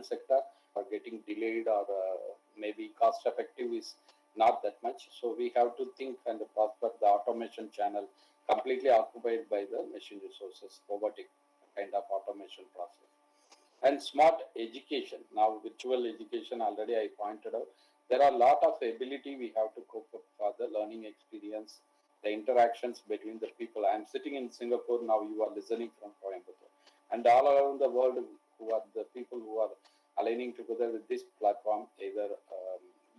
sector are getting delayed or maybe cost effective is not that much. So we have to think and prosper the automation channel completely occupied by the machine resources, robotic kind of automation process. And smart education. Now, virtual education, already I pointed out, there are a lot of ability we have to cope up for the learning experience, the interactions between the people. I am sitting in Singapore now, you are listening from Coimbatore. And all around the world, who are the people who are aligning together with this platform, either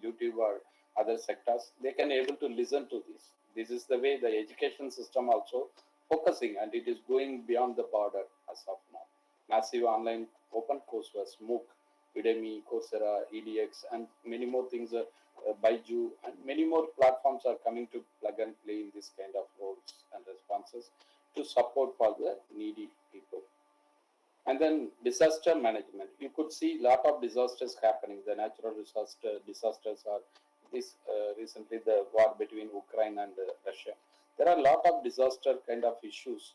YouTube or other sectors, they can able to listen to this. This is the way the education system also focusing, and it is going beyond the border as of now. Massive online open courseware, MOOC, Udemy, Coursera, EDX, and many more things, Baiju, and many more platforms are coming to plug and play in this kind of roles and responses to support for the needy people. And then disaster management. You could see a lot of disasters happening. The natural disasters are this recently the war between Ukraine and Russia. There are a lot of disaster kind of issues.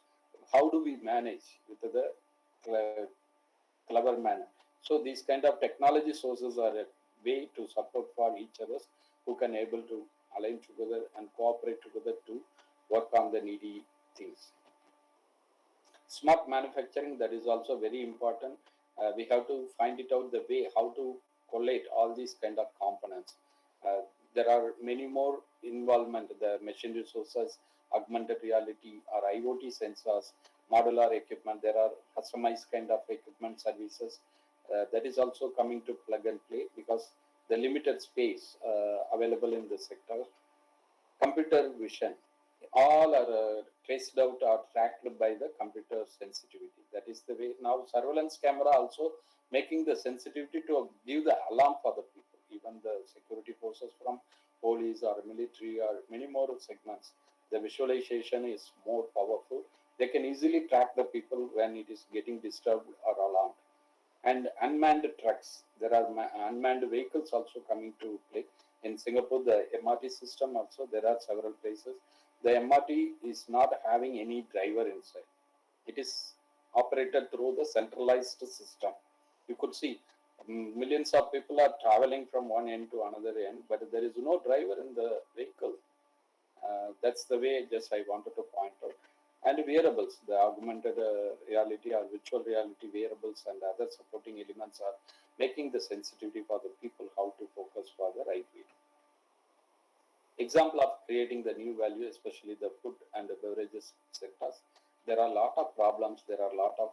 How do we manage with the clever manner? So these kind of technology sources are a way to support for each other who can able to align together and cooperate together to work on the needy things. Smart manufacturing, that is also very important. We have to find it out the way how to collate all these kind of components. There are many more involvement, the machine resources, augmented reality or IoT sensors, modular equipment. There are customized kind of equipment services that is also coming to plug and play because the limited space available in the sector. Computer vision, all are traced out or tracked by the computer sensitivity. That is the way now surveillance camera also making the sensitivity to give the alarm for the people. Even the security forces from police or military or many more segments, the visualization is more powerful. They can easily track the people when it is getting disturbed or alarmed. And unmanned trucks, there are unmanned vehicles also coming to play. In Singapore, the MRT system also, there are several places. The MRT is not having any driver inside. It is operated through the centralized system. You could see millions of people are traveling from one end to another end, but there is no driver in the vehicle. That's the way just I wanted to point out. And wearables, the augmented reality or virtual reality wearables and other supporting elements are making the sensitivity for the people how to focus for the right way. Example of creating the new value, especially the food and the beverages sectors. There are a lot of problems. There are a lot of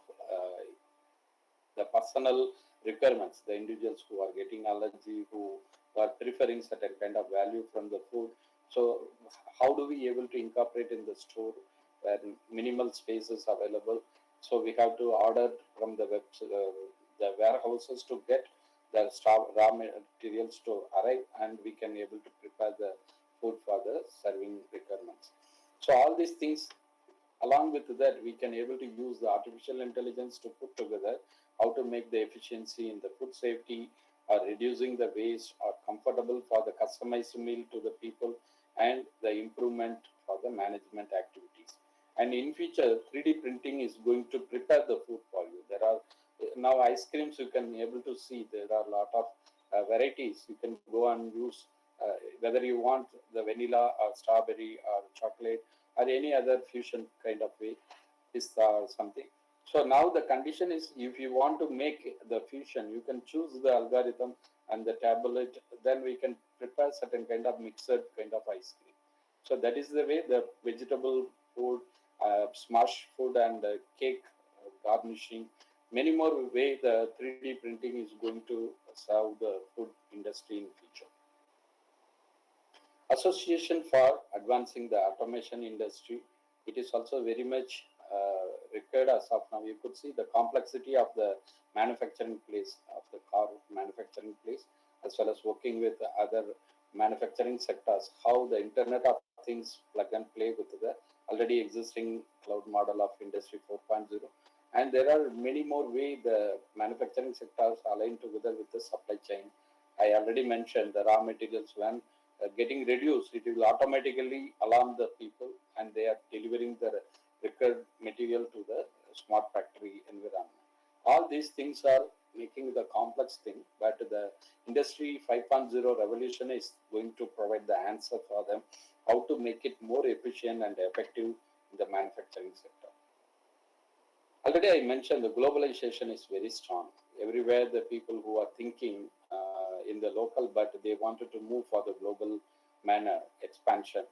the personal requirements, the individuals who are getting allergy, who are preferring certain kind of value from the food. So how do we able to incorporate in the store where minimal space is available? So we have to order from the the warehouses to get the raw materials to arrive, and we can able to prepare the food for the serving requirements. So all these things, along with that, we can able to use the artificial intelligence to put together how to make the efficiency in the food safety or reducing the waste or comfortable for the customized meal to the people and the improvement for the management activities. And in future, 3D printing is going to prepare the food for you. There are now ice creams you can able to see. There are a lot of varieties. You can go and use whether you want the vanilla or strawberry or chocolate or any other fusion kind of way, pista or something. So now the condition is if you want to make the fusion, you can choose the algorithm and the tablet, then we can prepare certain kind of mixed kind of ice cream. So that is the way the vegetable food, smash food and cake garnishing, many more way the 3D printing is going to serve the food industry in future. Association for advancing the automation industry, it is also very much required as of now. You could see the complexity of the manufacturing place, of the car manufacturing place, as well as working with other manufacturing sectors, how the Internet of Things plug and play with the already existing cloud model of Industry 4.0. And there are many more ways the manufacturing sectors align together with the supply chain. I already mentioned the raw materials when getting reduced, it will automatically alarm the people and they are delivering the required material to the smart factory environment. All these things are making the complex thing, but the industry 5.0 revolution is going to provide the answer for them how to make it more efficient and effective in the manufacturing sector. Already I mentioned the globalization is very strong. Everywhere the people who are thinking in the local, but they wanted to move for the global manner expansion.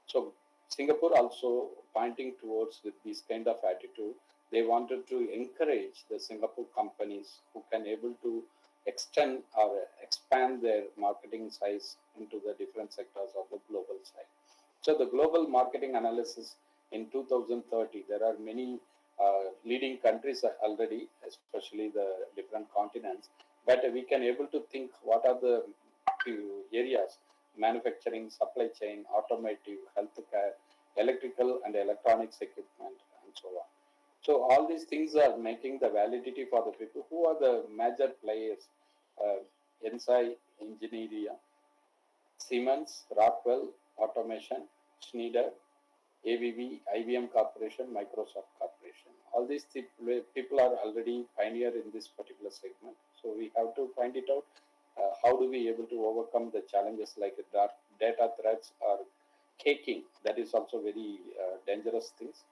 So Singapore also pointing towards with this kind of attitude. They wanted to encourage the Singapore companies who can able to extend or expand their marketing size into the different sectors of the global side. So the global marketing analysis in 2030, there are many leading countries already, especially the different continents. But we can able to think what are the few areas: manufacturing, supply chain, automotive, healthcare, electrical and electronics equipment, and so on. So all these things are making the validity for the people who are the major players: Ensai, Engineering, Siemens, Rockwell, Automation, Schneider, ABB, IBM Corporation, Microsoft Corporation. All these people are already pioneer in this particular segment. So we have to find it out. How do we able to overcome the challenges like data threats or caking? That is also very dangerous things.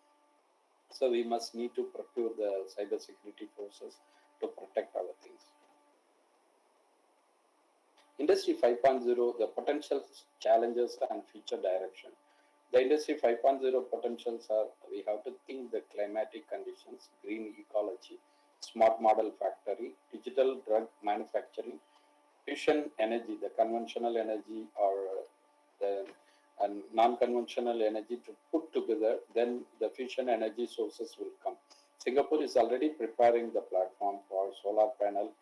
So we must need to procure the cyber security forces to protect our things. Industry 5.0, the potential challenges and future direction. The Industry 5.0 potentials are: we have to think the climatic conditions, green ecology, smart model factory, digital drug manufacturing, fusion energy, the conventional energy or the non-conventional energy to put together, then the fusion energy sources will come. Singapore is already preparing the platform for solar panel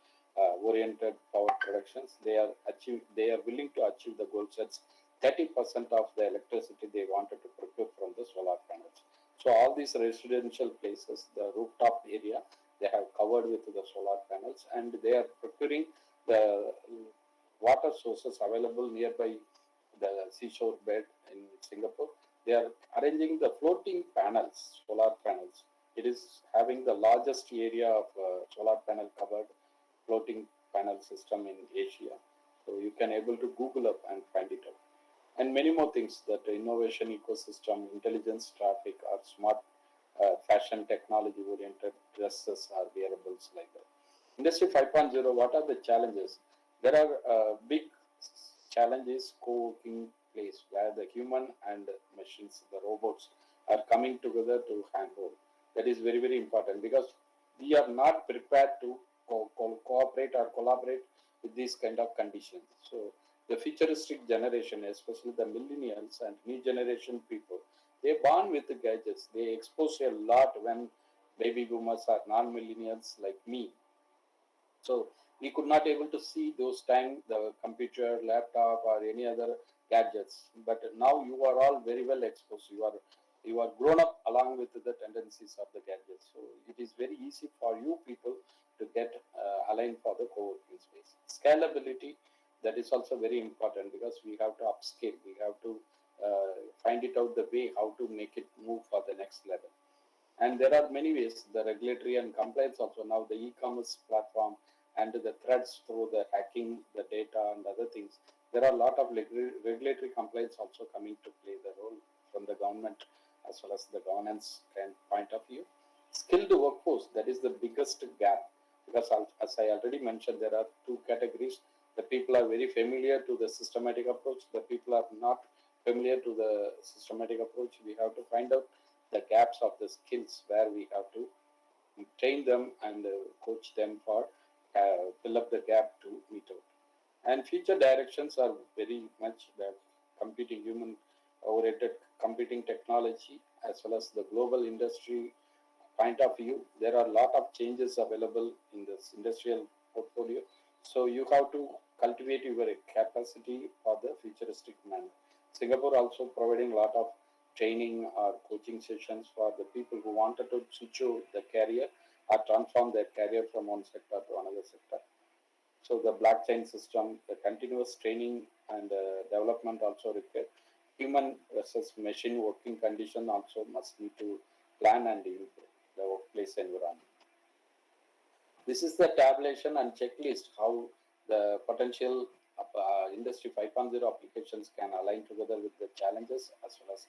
oriented power productions. They are willing to achieve the goal sets 30% of the electricity they wanted to procure from the solar panels. So all these residential places, the rooftop area, they have covered with the solar panels, and they are procuring the water sources available nearby the seashore bed in Singapore. They are arranging the floating panels, solar panels. It is having the largest area of solar panel covered floating panel system in Asia. So you can able to Google up and find it out. And many more things, that innovation ecosystem, intelligence traffic, or smart fashion technology oriented dresses or wearables like that. Industry 5.0, what are the challenges? There are big challenges co-working place where the human and machines, the robots, are coming together to handhold. That is very, very important because we are not prepared to cooperate or collaborate with these kind of conditions. So the futuristic generation, especially the millennials and new generation people, they born with the gadgets. They expose a lot when baby boomers are non-millennials like me. So we could not able to see those time the computer, laptop, or any other gadgets. But now you are all very well exposed. You are grown up along with the tendencies of the gadgets. So it is very easy for you people to get aligned for the co-working space. Scalability, that is also very important because we have to upscale. We have to find it out the way how to make it move for the next level. And there are many ways, the regulatory and compliance also. Now the e-commerce platform and the threats through the hacking, the data and other things. There are a lot of regulatory compliance also coming to play the role from the government as well as the governance point of view. Skilled workforce, that is the biggest gap because as I already mentioned, there are two categories. The people are very familiar to the systematic approach. The people are not familiar to the systematic approach. We have to find out the gaps of the skills where we have to train them and coach them for fill up the gap to meet out. And future directions are very much the computing, human oriented computing technology as well as the global industry point of view. There are a lot of changes available in this industrial portfolio. So you have to cultivate your capacity for the futuristic manner. Singapore also providing a lot of training or coaching sessions for the people who wanted to switch over the career or transform their career from one sector to another sector. So the blockchain system, the continuous training and development also required. Human versus machine working condition also must need to plan and improve the workplace environment. This is the tabulation and checklist how the potential Industry 5.0 applications can align together with the challenges as well as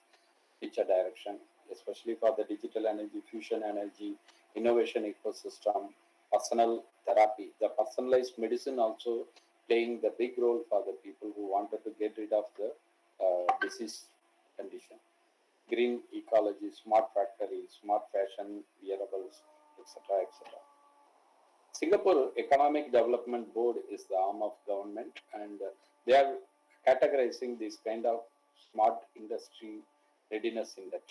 future direction, especially for the digital energy, fusion energy, innovation ecosystem, personal therapy. The personalized medicine also playing the big role for the people who wanted to get rid of the disease condition. Green ecology, smart factories, smart fashion, wearables, etc., etc. Singapore Economic Development Board is the arm of government, and they are categorizing this kind of smart industry readiness index.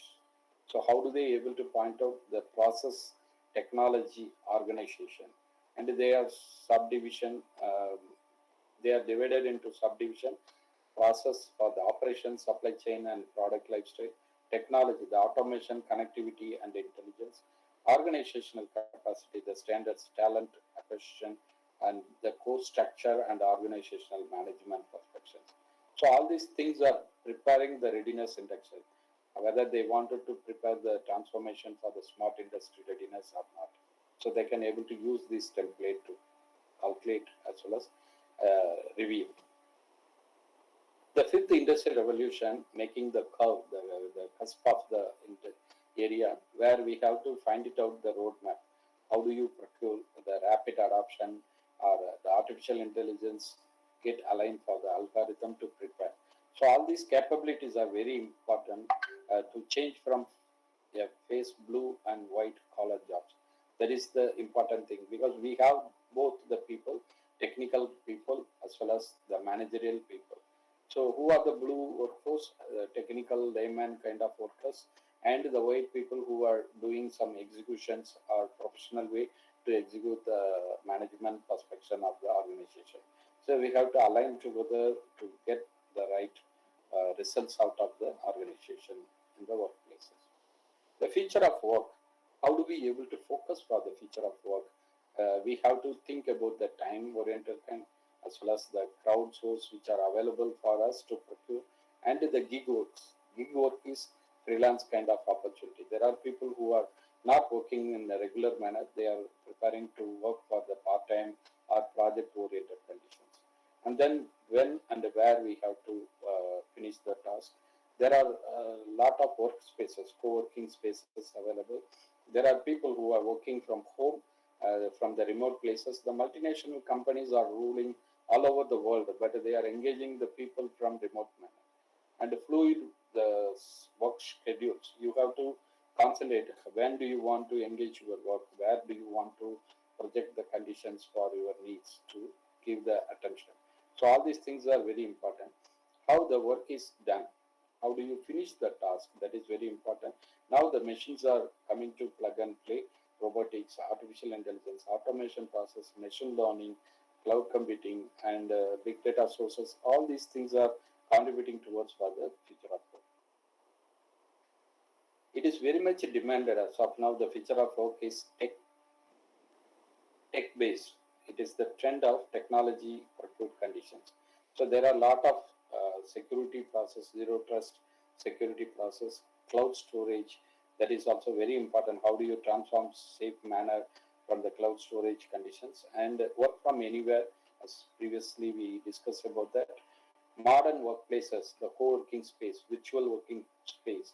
So, how do they able to point out the process technology organization, and they are subdivision. They are divided into subdivision process for the operation, supply chain, and product lifestyle, technology, the automation, connectivity, and intelligence, organizational capacity, the standards, talent acquisition, and the core structure and organizational management perspectives. So all these things are preparing the readiness index, whether they wanted to prepare the transformation for the smart industry readiness or not. So they can able to use this template to calculate as well as review. The fifth industrial revolution, making the curve, the cusp of the area where we have to find it out the roadmap. How do you procure the rapid adoption or the artificial intelligence get aligned for the algorithm to prepare? So all these capabilities are very important to change from face blue and white collar jobs. That is the important thing because we have both the people, technical people as well as the managerial people. So, who are the blue workforce, technical layman kind of workers, and the white people who are doing some executions or professional way to execute the management perspective of the organization. So, we have to align together to get the right results out of the organization in the workplaces. The future of work. How do we able to focus for the future of work? We have to think about the time oriented kind as well as the crowd source which are available for us to procure and the gig works. Gig work is freelance kind of opportunity. There are people who are not working in a regular manner. They are preparing to work for the part-time or project-oriented conditions. And then when and where we have to finish the task. There are a lot of workspaces, co-working spaces available. There are people who are working from home, from the remote places. The multinational companies are ruling all over the world, but they are engaging the people from remote manner. And the fluid the work schedules. You have to concentrate. When do you want to engage your work? Where do you want to project the conditions for your needs to give the attention? So all these things are very important. How the work is done. How do you finish the task? That is very important. Now the machines are coming to plug and play. Robotics, artificial intelligence, automation process, machine learning, cloud computing, and big data sources. All these things are contributing towards for the future of work. It is very much demanded as of now. The future of work is tech based. It is the trend of technology procured conditions. So there are a lot of security process, zero trust security process, cloud storage. That is also very important. How do you transform safe manner from the cloud storage conditions and work from anywhere? As previously we discussed about that. Modern workplaces, the co-working space, virtual working space.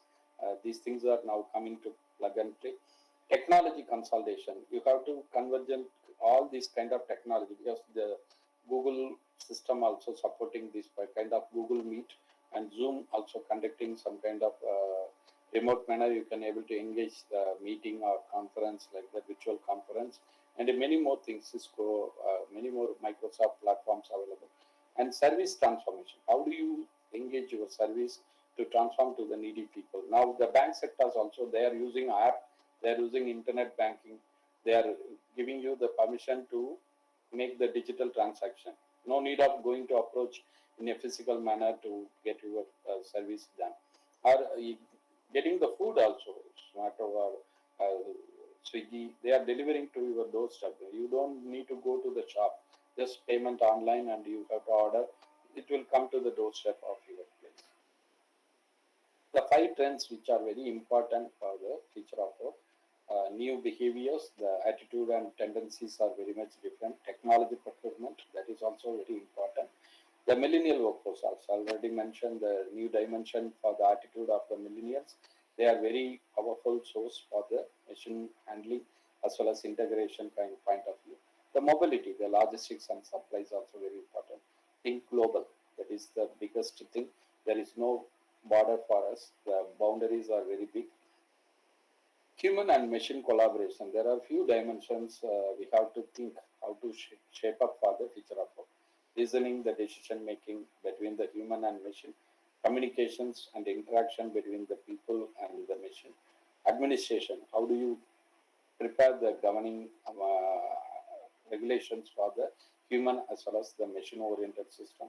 These things are now coming to plug and play. Technology consolidation. You have to convergent all these kind of technology because the Google system also supporting this by kind of Google Meet and Zoom also conducting some kind of remote manner. You can able to engage the meeting or conference like the virtual conference and many more things. Cisco, many more Microsoft platforms available. And service transformation. How do you engage your service to transform to the needy people? Now the bank sectors also they are using app, they are using internet banking, they are giving you the permission to make the digital transaction. No need of going to approach in a physical manner to get your service done. Or getting the food also, Zomato or Swiggy, they are delivering to your doorstep. You don't need to go to the shop. Just payment online and you have to order. It will come to the doorstep of your place. The five trends which are very important for the future of work. new behaviors, the attitude and tendencies are very much different. Technology procurement, that is also very important. The millennial workforce, also already mentioned the new dimension for the attitude of the millennials. They are very powerful source for the machine handling as well as integration kind point of view. The mobility, the logistics and supplies also very important. Think global, that is the biggest thing. There is no border for us. The boundaries are very big. Human and machine collaboration. There are few dimensions we have to think how to shape up for the future of work. Reasoning, the decision making between the human and machine, communications and interaction between the people and the machine, administration. How do you prepare the governing regulations for the human as well as the machine oriented system?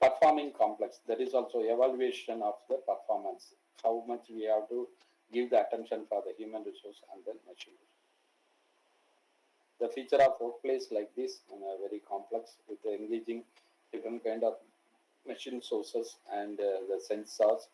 Performing complex, there is also evaluation of the performance, how much we have to give the attention for the human resource and the machine resource. The feature of workplace like this very complex with the engaging different kind of machine sources and the sensors.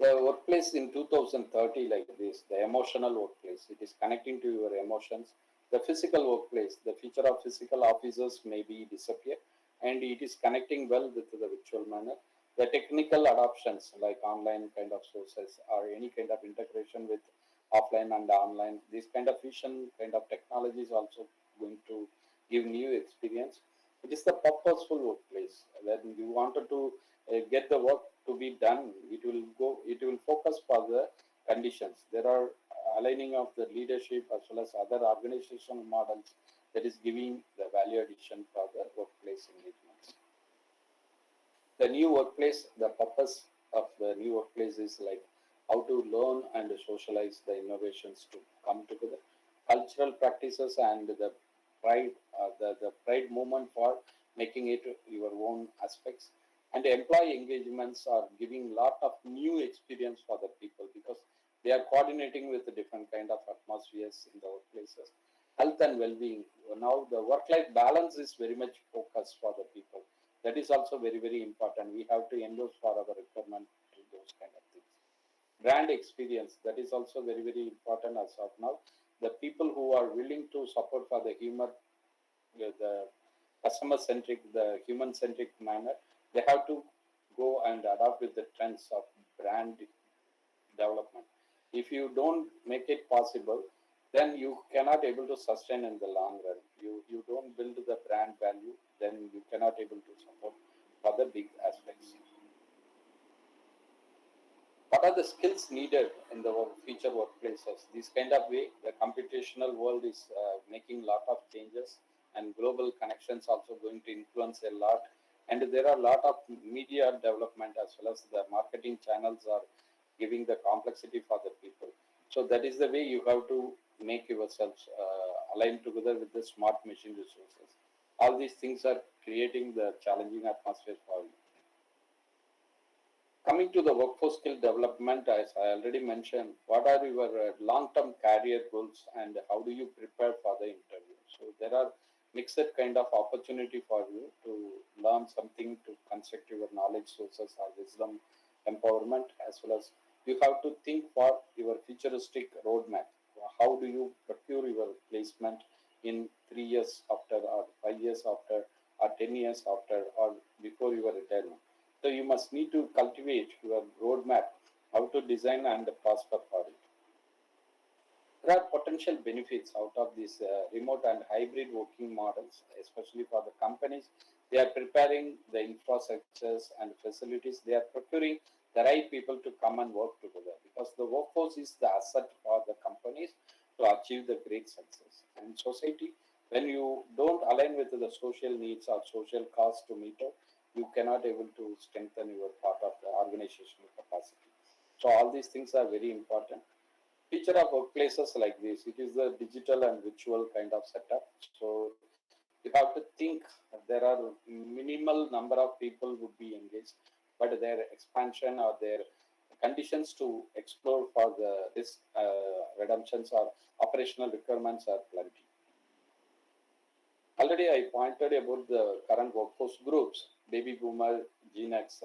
The workplace in 2030 like this, the emotional workplace, it is connecting to your emotions. The physical workplace, the feature of physical offices may be disappear and it is connecting well with the virtual manner. The technical adoptions like online kind of sources or any kind of integration with offline and online, this kind of fusion kind of technology is also going to give new experience. It is the purposeful workplace. When you wanted to get the work to be done, it will focus for the conditions. There are aligning of the leadership as well as other organizational models that is giving the value addition for the workplace engagements. The new workplace, the purpose of the new workplace is like how to learn and socialize the innovations to come together. Cultural practices and the pride, the pride movement for making it your own aspects. And employee engagements are giving lot of new experience for the people because they are coordinating with the different kind of atmospheres in the workplaces. Health and well-being. Now the work-life balance is very much focused for the people. That is also very, very important. We have to endorse for our requirement to those kind of things. Brand experience, that is also very, very important as of now. The people who are willing to support for the the customer centric, the human centric manner, they have to go and adopt with the trends of brand development. If you don't make it possible, then you cannot able to sustain in the long run. You don't build the brand value, then you cannot able to support for the big aspects. What are the skills needed in the future workplaces? This kind of way, the computational world is making a lot of changes, and global connections also going to influence a lot. And there are a lot of media development as well as the marketing channels are giving the complexity for the people. So that is the way you have to make yourselves align together with the smart machine resources. All these things are creating the challenging atmosphere for you. Coming to the workforce skill development, as I already mentioned, what are your long-term career goals and how do you prepare for the interview? So there are mixed kind of opportunity for you to learn something to construct your knowledge sources or wisdom empowerment, as well as you have to think for your futuristic roadmap. How do you procure your placement in 3 years after, or 5 years after, or 10 years after, or before your retirement? So you must need to cultivate your roadmap, how to design and prosper for it. There are potential benefits out of these remote and hybrid working models, especially for the companies. They are preparing the infrastructures and facilities. They are procuring the right people to come and work together because the workforce is the asset for the companies to achieve the great success. And society, when you don't align with the social needs or social costs to meet up, you cannot able to strengthen your part of the organizational capacity. So all these things are very important. Feature of workplaces like this, it is the digital and virtual kind of setup. So you have to think there are minimal number of people would be engaged, but their expansion or their conditions to explore for the risk redemptions or operational requirements are plenty. Already I pointed about the current workforce groups, baby boomer, Gen X,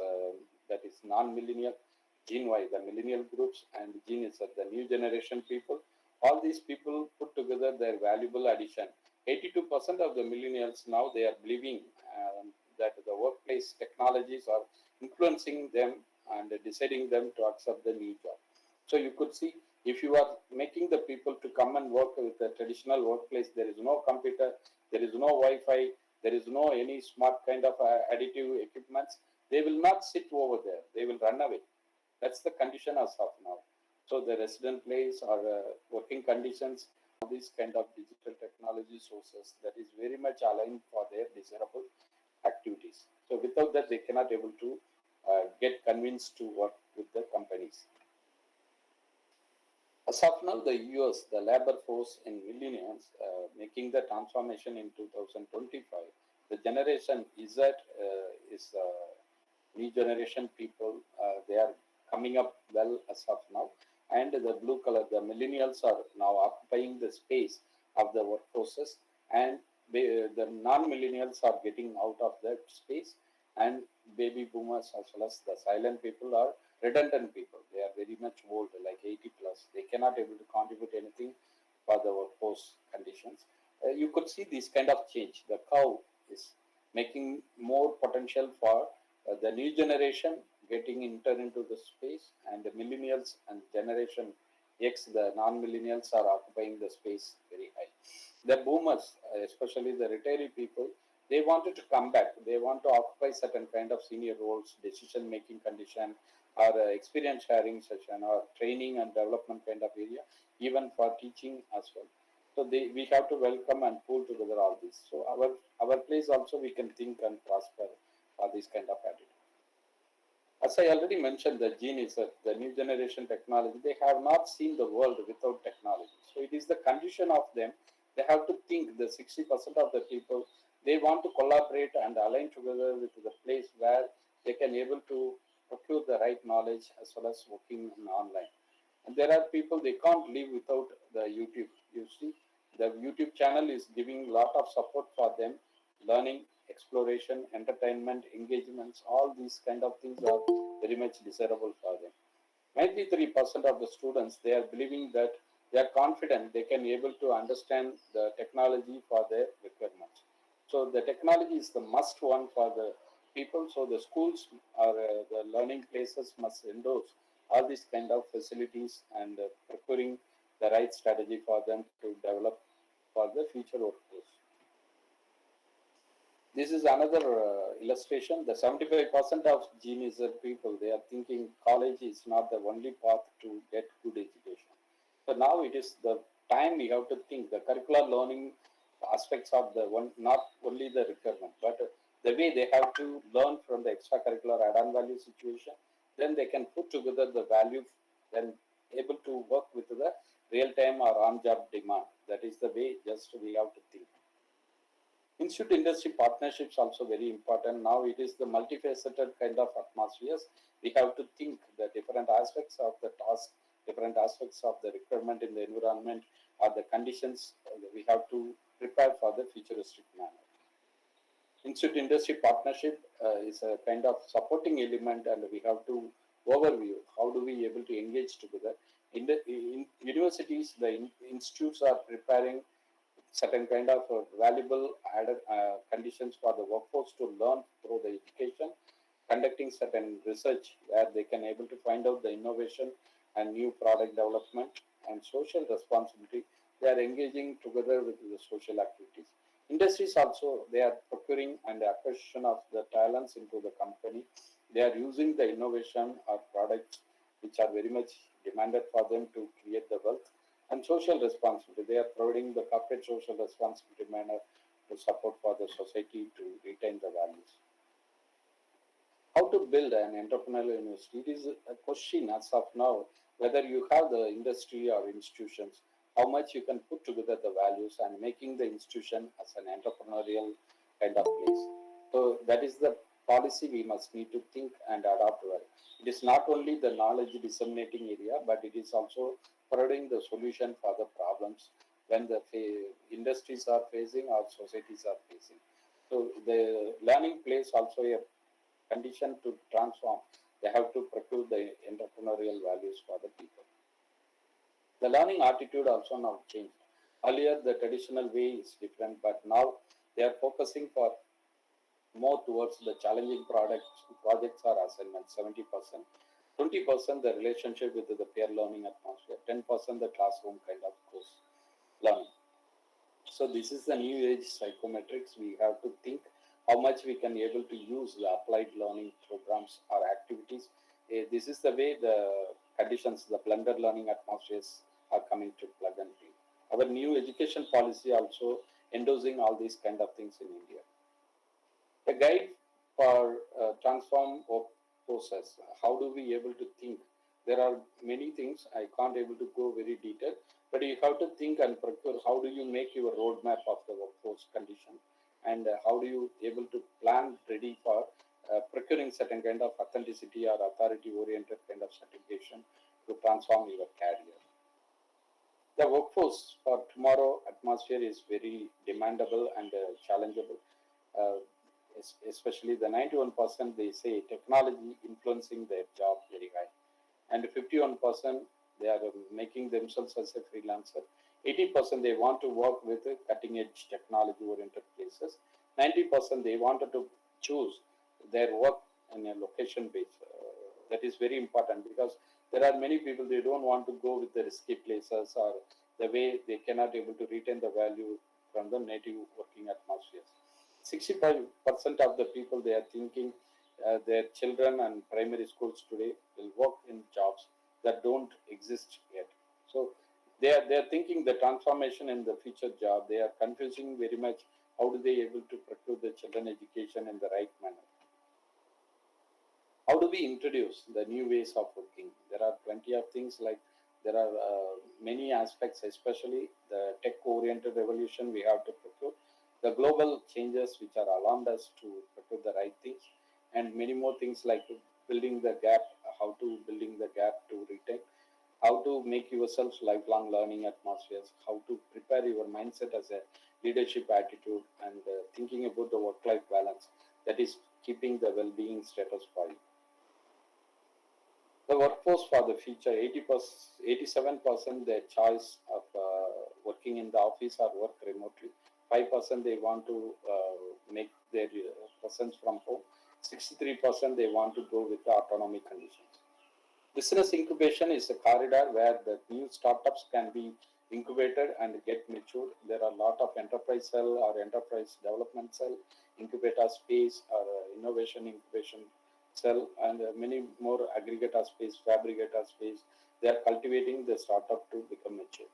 that is non-millennial, Gen Y, the millennial groups, and Gen Z, the new generation people. All these people put together their valuable addition. 82% of the millennials now they are believing that the workplace technologies are influencing them and deciding them to accept the new job. So you could see if you are making the people to come and work with the traditional workplace, there is no computer, there is no Wi-Fi, there is no any smart kind of additive equipments. They will not sit over there. They will run away. That's the condition as of now. So the resident place or working conditions, all these kind of digital technology sources that is very much aligned for their desirable activities. So without that, they cannot able to get convinced to work with the companies. As of now, the US, the labor force in millions, making the transformation in 2025. The generation Z is new generation people. They are coming up well as of now. And the blue color, the millennials are now occupying the space of the workforces, and the non-millennials are getting out of that space, and baby boomers as well as the silent people are redundant people. They are very much old, like 80 plus. They cannot able to contribute anything for the workforce conditions. You could see this kind of change. The curve is making more potential for the new generation getting entered into the space, and the millennials and generation X, the non-millennials are occupying the space very high. The boomers, especially the retiree people, they wanted to come back. They want to occupy certain kind of senior roles, decision-making condition, or experience sharing session, or training and development kind of area, even for teaching as well. So we have to welcome and pull together all this. So our place also we can think and prosper for this kind of attitude. As I already mentioned, the gene is the new generation technology. They have not seen the world without technology. So it is the condition of them. They have to think the 60% of the people, they want to collaborate and align together with the place where they can able to procure the right knowledge as well as working online. And there are people, they can't live without the YouTube. You see, the YouTube channel is giving a lot of support for them, learning, exploration, entertainment, engagements, all these kind of things are very much desirable for them. 93% of the students, they are believing that they are confident they can able to understand the technology for their requirements. So the technology is the must one for the people. So the schools or the learning places must endorse all these kind of facilities and procuring the right strategy for them to develop for the future workforce. This is another illustration. The 75% of Gen Z people, they are thinking college is not the only path to get good education. So now it is the time we have to think the curricular learning aspects of the one, not only the requirement, but the way they have to learn from the extracurricular add-on value situation. Then they can put together the value, then able to work with the real-time or on-job demand. That is the way just we have to think. Institute industry partnerships also very important. Now it is the multifaceted kind of atmospheres. We have to think the different aspects of the task, different aspects of the requirement in the environment or the conditions. We have to prepare for the futuristic manner. Institute industry partnership is a kind of supporting element, and we have to overview how do we able to engage together. In universities, the institutes are preparing certain kind of valuable added conditions for the workforce to learn through the education, conducting certain research where they can able to find out the innovation and new product development and social responsibility. They are engaging together with the social activities. Industries also, they are procuring and acquisition of the talents into the company. They are using the innovation or products which are very much demanded for them to create the wealth. And social responsibility, they are providing the corporate social responsibility manner to support for the society to retain the values. How to build an entrepreneurial university? It is a question as of now whether you have the industry or institutions, how much you can put together the values and making the institution as an entrepreneurial kind of place. So that is the policy we must need to think and adopt well. It is not only the knowledge disseminating area, but it is also providing the solution for the problems when the industries are facing or societies are facing. So the learning plays also a condition to transform They have to procure the entrepreneurial values for the people. The learning attitude also now changed. Earlier, the traditional way is different, but now they are focusing for more towards the challenging projects or assignments, 70%. 20% the relationship with the peer learning atmosphere, 10% the classroom kind of course learning. So this is the new age psychometrics. We have to think how much we can able to use the applied learning programs or activities. This is the way the conditions, the blended learning atmospheres are coming to plug and play. Our new education policy also endorsing all these kind of things in India. A guide for transform of process. How do we able to think? There are many things I can't able to go very detailed, but you have to think and procure. How do you make your roadmap of the workforce condition, and how do you able to plan ready for procuring certain kind of authenticity or authority oriented kind of certification to transform your career. The workforce for tomorrow atmosphere is very demandable and challengeable. Uh, Especially the 91% they say technology influencing their job very high, and 51% they are making themselves as a freelancer. 80% they want to work with cutting edge technology oriented places. 90% they wanted to choose their work in a location base. That is very important because there are many people they don't want to go with the risky places or the way they cannot able to retain the value from the native working atmospheres. 65% of the people they are thinking their children and primary schools today will work in jobs that don't exist yet. So they are thinking the transformation in the future job. They are confusing very much how do they able to procure the children education in the right manner. How do we introduce the new ways of working? There are plenty of things like there are many aspects, especially the tech oriented revolution we have to procure, the global changes which are around us to procure the right things, and many more things like building the gap, how to building the gap to retain, how to make yourself lifelong learning atmospheres, how to prepare your mindset as a leadership attitude, and thinking about the work life balance that is keeping the well being status for you. The workforce for the future, 80%, 87% their choice of working in the office or work remotely. 5% they want to make their presence from home. 63% they want to go with the autonomy conditions. Business incubation is a corridor where the new startups can be incubated and get matured. There are a lot of enterprise cell or enterprise development cell, incubator space or innovation incubation cell, and many more aggregator space, fabricator space. They are cultivating the startup to become mature.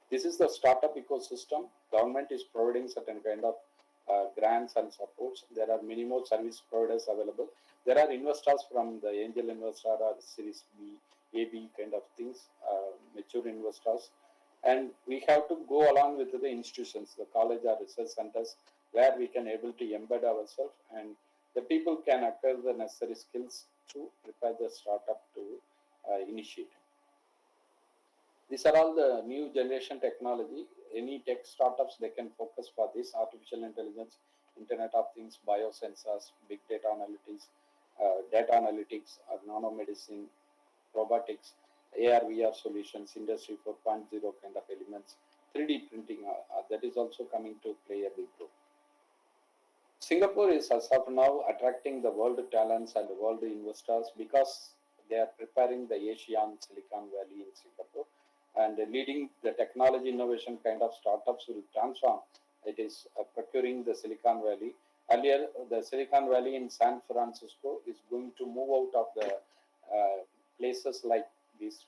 This is the startup ecosystem. Government is providing certain kind of grants and supports. There are many more service providers available. There are investors from the angel investor or series B, AB kind of things, mature investors. And we have to go along with the institutions, the college or research centers, where we can able to embed ourselves and the people can acquire the necessary skills to prepare the startup to initiate. These are all the new generation technology. Any tech startups, they can focus for this artificial intelligence, Internet of Things, biosensors, big data analytics, or nanomedicine, robotics, AR, VR solutions, Industry 4.0 kind of elements, 3D printing, that is also coming to play a big role. Singapore is as of now attracting the world talents and the world investors because they are preparing the Asian Silicon Valley in Singapore and leading the technology innovation kind of startups will transform. It is procuring the Silicon Valley. Earlier, the Silicon Valley in San Francisco is going to move out of the places like these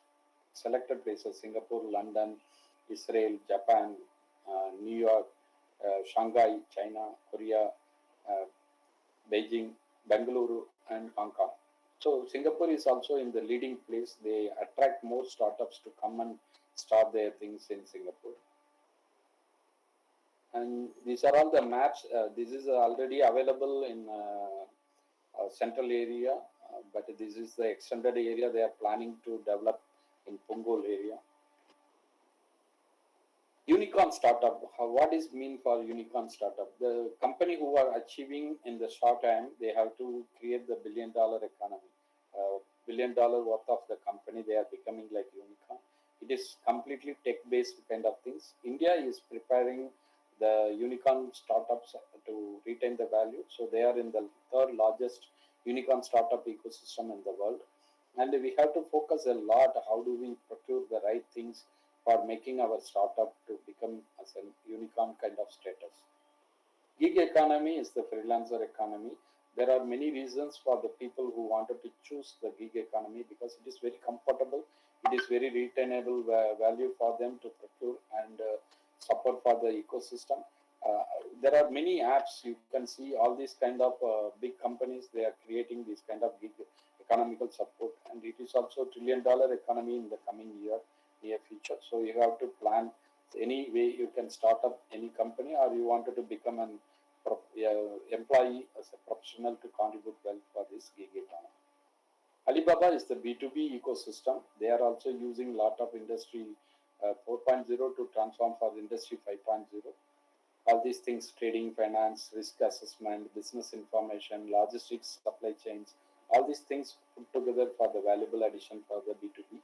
selected places, Singapore, London, Israel, Japan, New York, Shanghai, China, Korea, Beijing, Bengaluru, and Hong Kong. So Singapore is also in the leading place. They attract more startups to come and start their things in Singapore. And these are all the maps. This is already available in central area, but this is the extended area they are planning to develop in Punggol area. Unicorn startup. What is mean for unicorn startup? The company who are achieving in the short time, they have to create the $1 billion economy. billion worth of the company. They are becoming like unicorn. It is completely tech-based kind of things. India is preparing the unicorn startups to retain the value. So they are in the third largest unicorn startup ecosystem in the world. And we have to focus a lot. How do we procure the right things for making our startup to become as a unicorn kind of status? Gig economy is the freelancer economy. There are many reasons for the people who wanted to choose the gig economy because it is very comfortable, it is very retainable value for them to procure and support for the ecosystem. Uh, there are many apps you can see all these kind of big companies they are creating this kind of gig economical support, and it is also $1 trillion economy in the coming year near future. So you have to plan any way you can start up any company, or you wanted to become an employee as a professional to contribute well for this gig economy. Alibaba is the B2B ecosystem. They are also using a lot of industry 4.0 to transform for industry 5.0. All these things: trading, finance, risk assessment, business information, logistics, supply chains, all these things put together for the valuable addition for the B2B.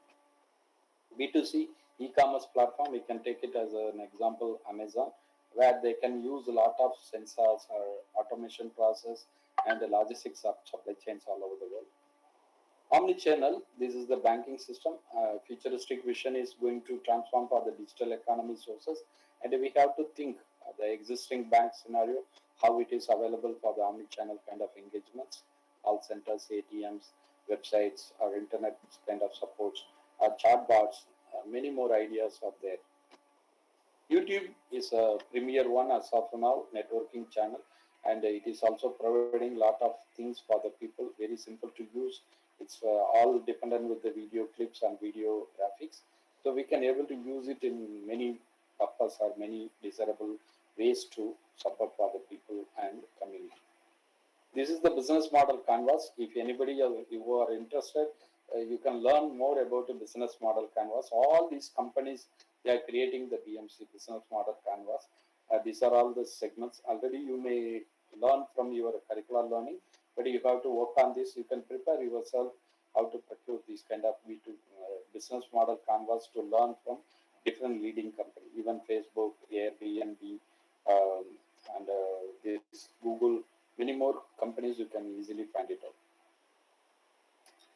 B2C e-commerce platform, we can take it as an example, Amazon, where they can use a lot of sensors or automation process and the logistics of supply chains all over the world. Omnichannel, this is the banking system. Futuristic vision is going to transform for the digital economy sources, and we have to think the existing bank scenario, how it is available for the omnichannel kind of engagements, call centers, ATMs, websites, or internet kind of supports, or chatbots. Many more ideas are there. YouTube is a premier one as of now, networking channel, and it is also providing a lot of things for the people, very simple to use. It's all dependent with the video clips and video graphics, so we can able to use it in many purpose or many desirable ways to support for the people and community. This is the business model canvas. If anybody you are interested, you can learn more about the business model canvas. All these companies they are creating the BMC business model canvas. These are all the segments. Already you may learn from your curricular learning, but you have to work on this. You can prepare yourself how to procure these kind of B2 business model canvas to learn from different leading companies, even Facebook, Airbnb, and this Google, many more companies you can easily find it out.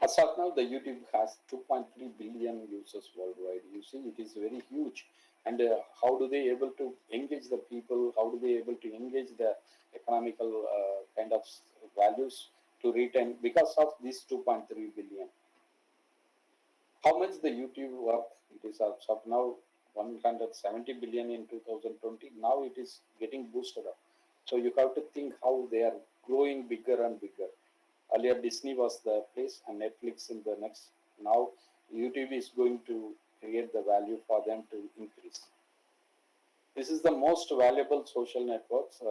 As of now, the YouTube has 2.3 billion users worldwide. You see, it is very huge. And how do they able to engage the people? How do they able to engage the economical kind of values to retain because of this 2.3 billion? How much the YouTube worth? It is as of now 170 billion in 2020. Now it is getting boosted up. So you have to think how they are growing bigger and bigger. Earlier Disney was the place and Netflix in the next. Now YouTube is going to create the value for them to increase. This is the most valuable social networks.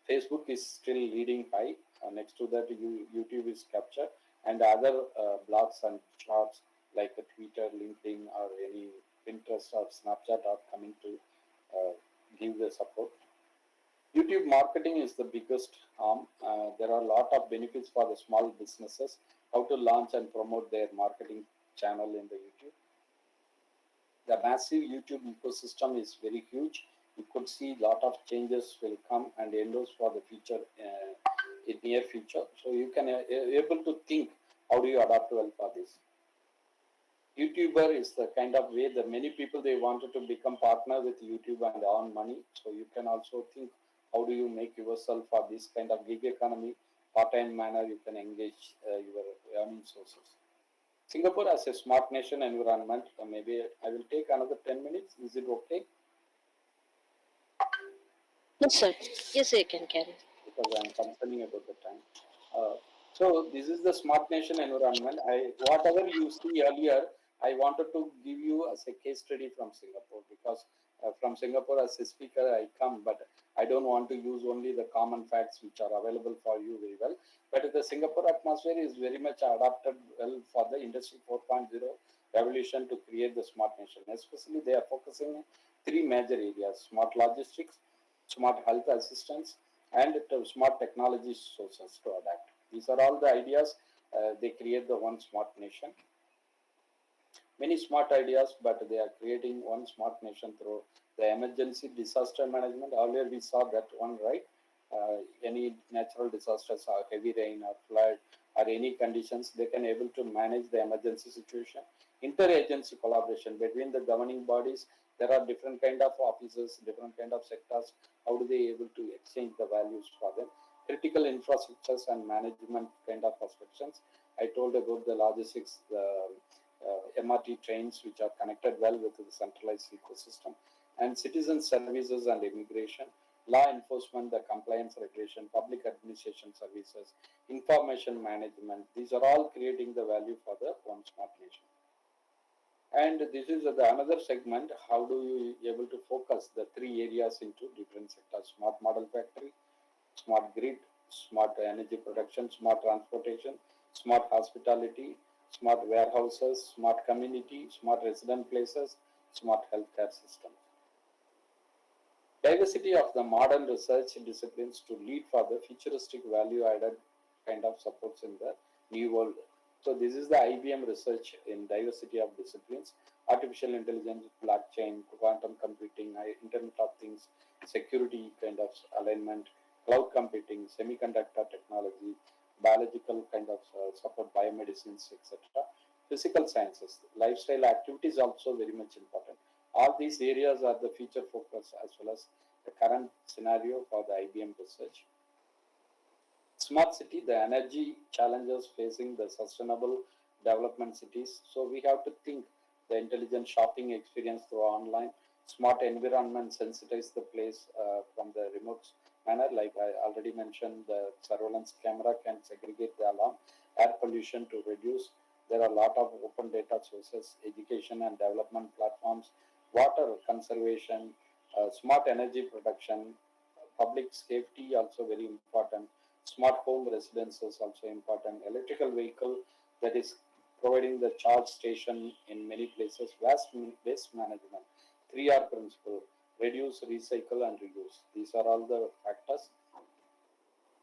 Facebook is still leading high. Next to that, YouTube is captured, and other blogs and charts like Twitter, LinkedIn, or any Pinterest or Snapchat are coming to uh, give the support. YouTube marketing is the biggest arm. There are a lot of benefits for the small businesses, how to launch and promote their marketing channel in the YouTube. The massive YouTube ecosystem is very huge. You could see a lot of changes will come and endorse for the future in near future. So you can able to think how do you adapt well for this. YouTuber is the kind of way that many people they wanted to become partner with YouTube and earn money. So you can also think how do you make yourself for this kind of gig economy part-time manner you can engage your earning sources. Singapore as a smart nation environment, maybe I will take another 10 minutes. Is it okay? Yes, sir. Yes, sir, you can carry. Because I am concerning about the time. Uh, so this is the smart nation environment. Whatever you see earlier, I wanted to give you as a case study from Singapore because from Singapore as a speaker I come, but I don't want to use only the common facts which are available for you very well. But the Singapore atmosphere is very much adapted well for the Industry 4.0 revolution to create the smart nation. Especially they are focusing three major areas: smart logistics, smart health assistance, and to smart technology sources to adapt. These are all the ideas They create the one smart nation. Many smart ideas, but they are creating one smart nation through the emergency disaster management. Earlier we saw that one, right? Any natural disasters or heavy rain or flood or any conditions, they can able to manage the emergency situation. Interagency collaboration between the governing bodies. There are different kind of offices, different kind of sectors. How do they able to exchange the values for them? Critical infrastructures and management kind of perspectives. I told about the logistics, the MRT trains which are connected well with the centralized ecosystem, and citizen services and immigration, law enforcement, the compliance regulation, public administration services, information management. These are all creating the value for the one smart nation. And this is the another segment. How do you able to focus the three areas into different sectors? Smart model factory, smart grid, smart energy production, smart transportation, smart hospitality, smart warehouses, smart community, smart resident places, smart healthcare system. Diversity of the modern research disciplines to lead for the futuristic value added kind of supports in the new world. So this is the IBM research in diversity of disciplines, artificial intelligence, blockchain, quantum computing, Internet of Things, security kind of alignment, cloud computing, semiconductor technology, biological kind of support, biomedicines, etc. Physical sciences, lifestyle activities also very much important. All these areas are the future focus as well as the current scenario for the IBM research. Smart city, the energy challenges facing the sustainable development cities. So we have to think the intelligent shopping experience through online, smart environment sensitize the place from the remote manner. Like I already mentioned, the surveillance camera can segregate the alarm, air pollution to reduce. There are a lot of open data sources, education and development platforms, water conservation, smart energy production, public safety also very important. Smart home residences also important. Electrical vehicle that is providing the charge station in many places. Waste management, 3R principle, reduce, recycle and reuse. These are all the factors.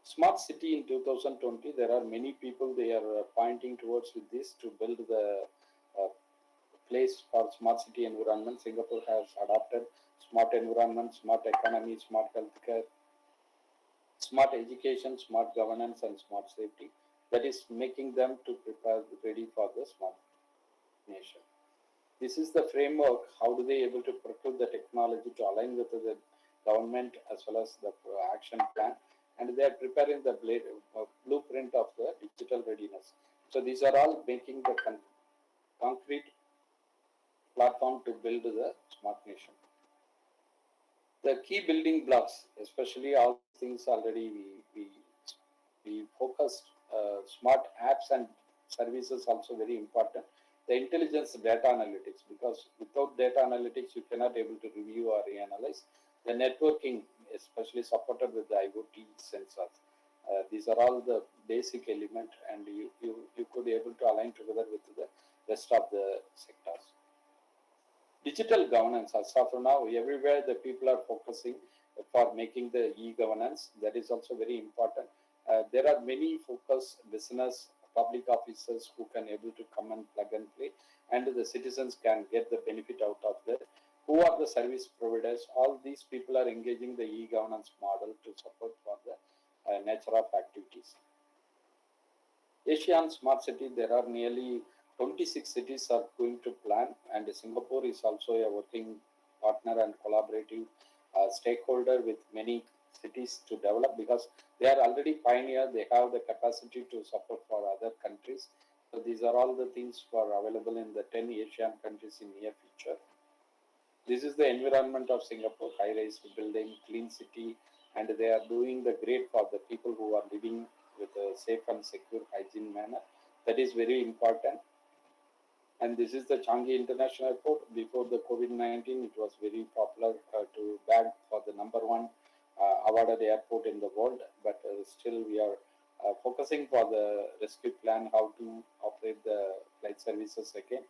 Smart city in 2020, there are many people they are pointing towards with this to build the uh, place for smart city environment. Singapore has adopted smart environment, smart economy, smart healthcare, smart education, smart governance, and smart safety. That is making them to prepare ready for the smart nation. This is the framework. How do they able to procure the technology to align with the government as well as the action plan, and they are preparing the blueprint of the digital readiness. So these are all making the concrete platform to build the smart nation. The key building blocks, especially all these things already we focused. Smart apps and services also very important. The intelligence data analytics, because without data analytics you cannot able to review or reanalyze. The networking, especially supported with the IoT sensors. These are all the basic element, and you could be able to align together with the rest of the sectors. Digital governance, as of now, everywhere the people are focusing for making the e-governance. That is also very important. There are many focus business public officers who can able to come and plug and play, and the citizens can get the benefit out of that. Who are the service providers? All these people are engaging the e-governance model to support for the nature of activities. Asian Smart City, there are nearly 26 cities are going to plan, and Singapore is also a working partner and collaborative stakeholder with many cities to develop, because they are already pioneer. They have the capacity to support for other countries. So these are all the things for available in the 10 Asian countries in near future. This is the environment of Singapore, high-rise building, clean city, and they are doing the great for the people who are living with a safe and secure hygiene manner. That is very important. And this is the Changi International Airport. Before the COVID-19, it was very popular to bag for the number one awarded airport in the world. But still, we are focusing for the rescue plan, how to operate the flight services again.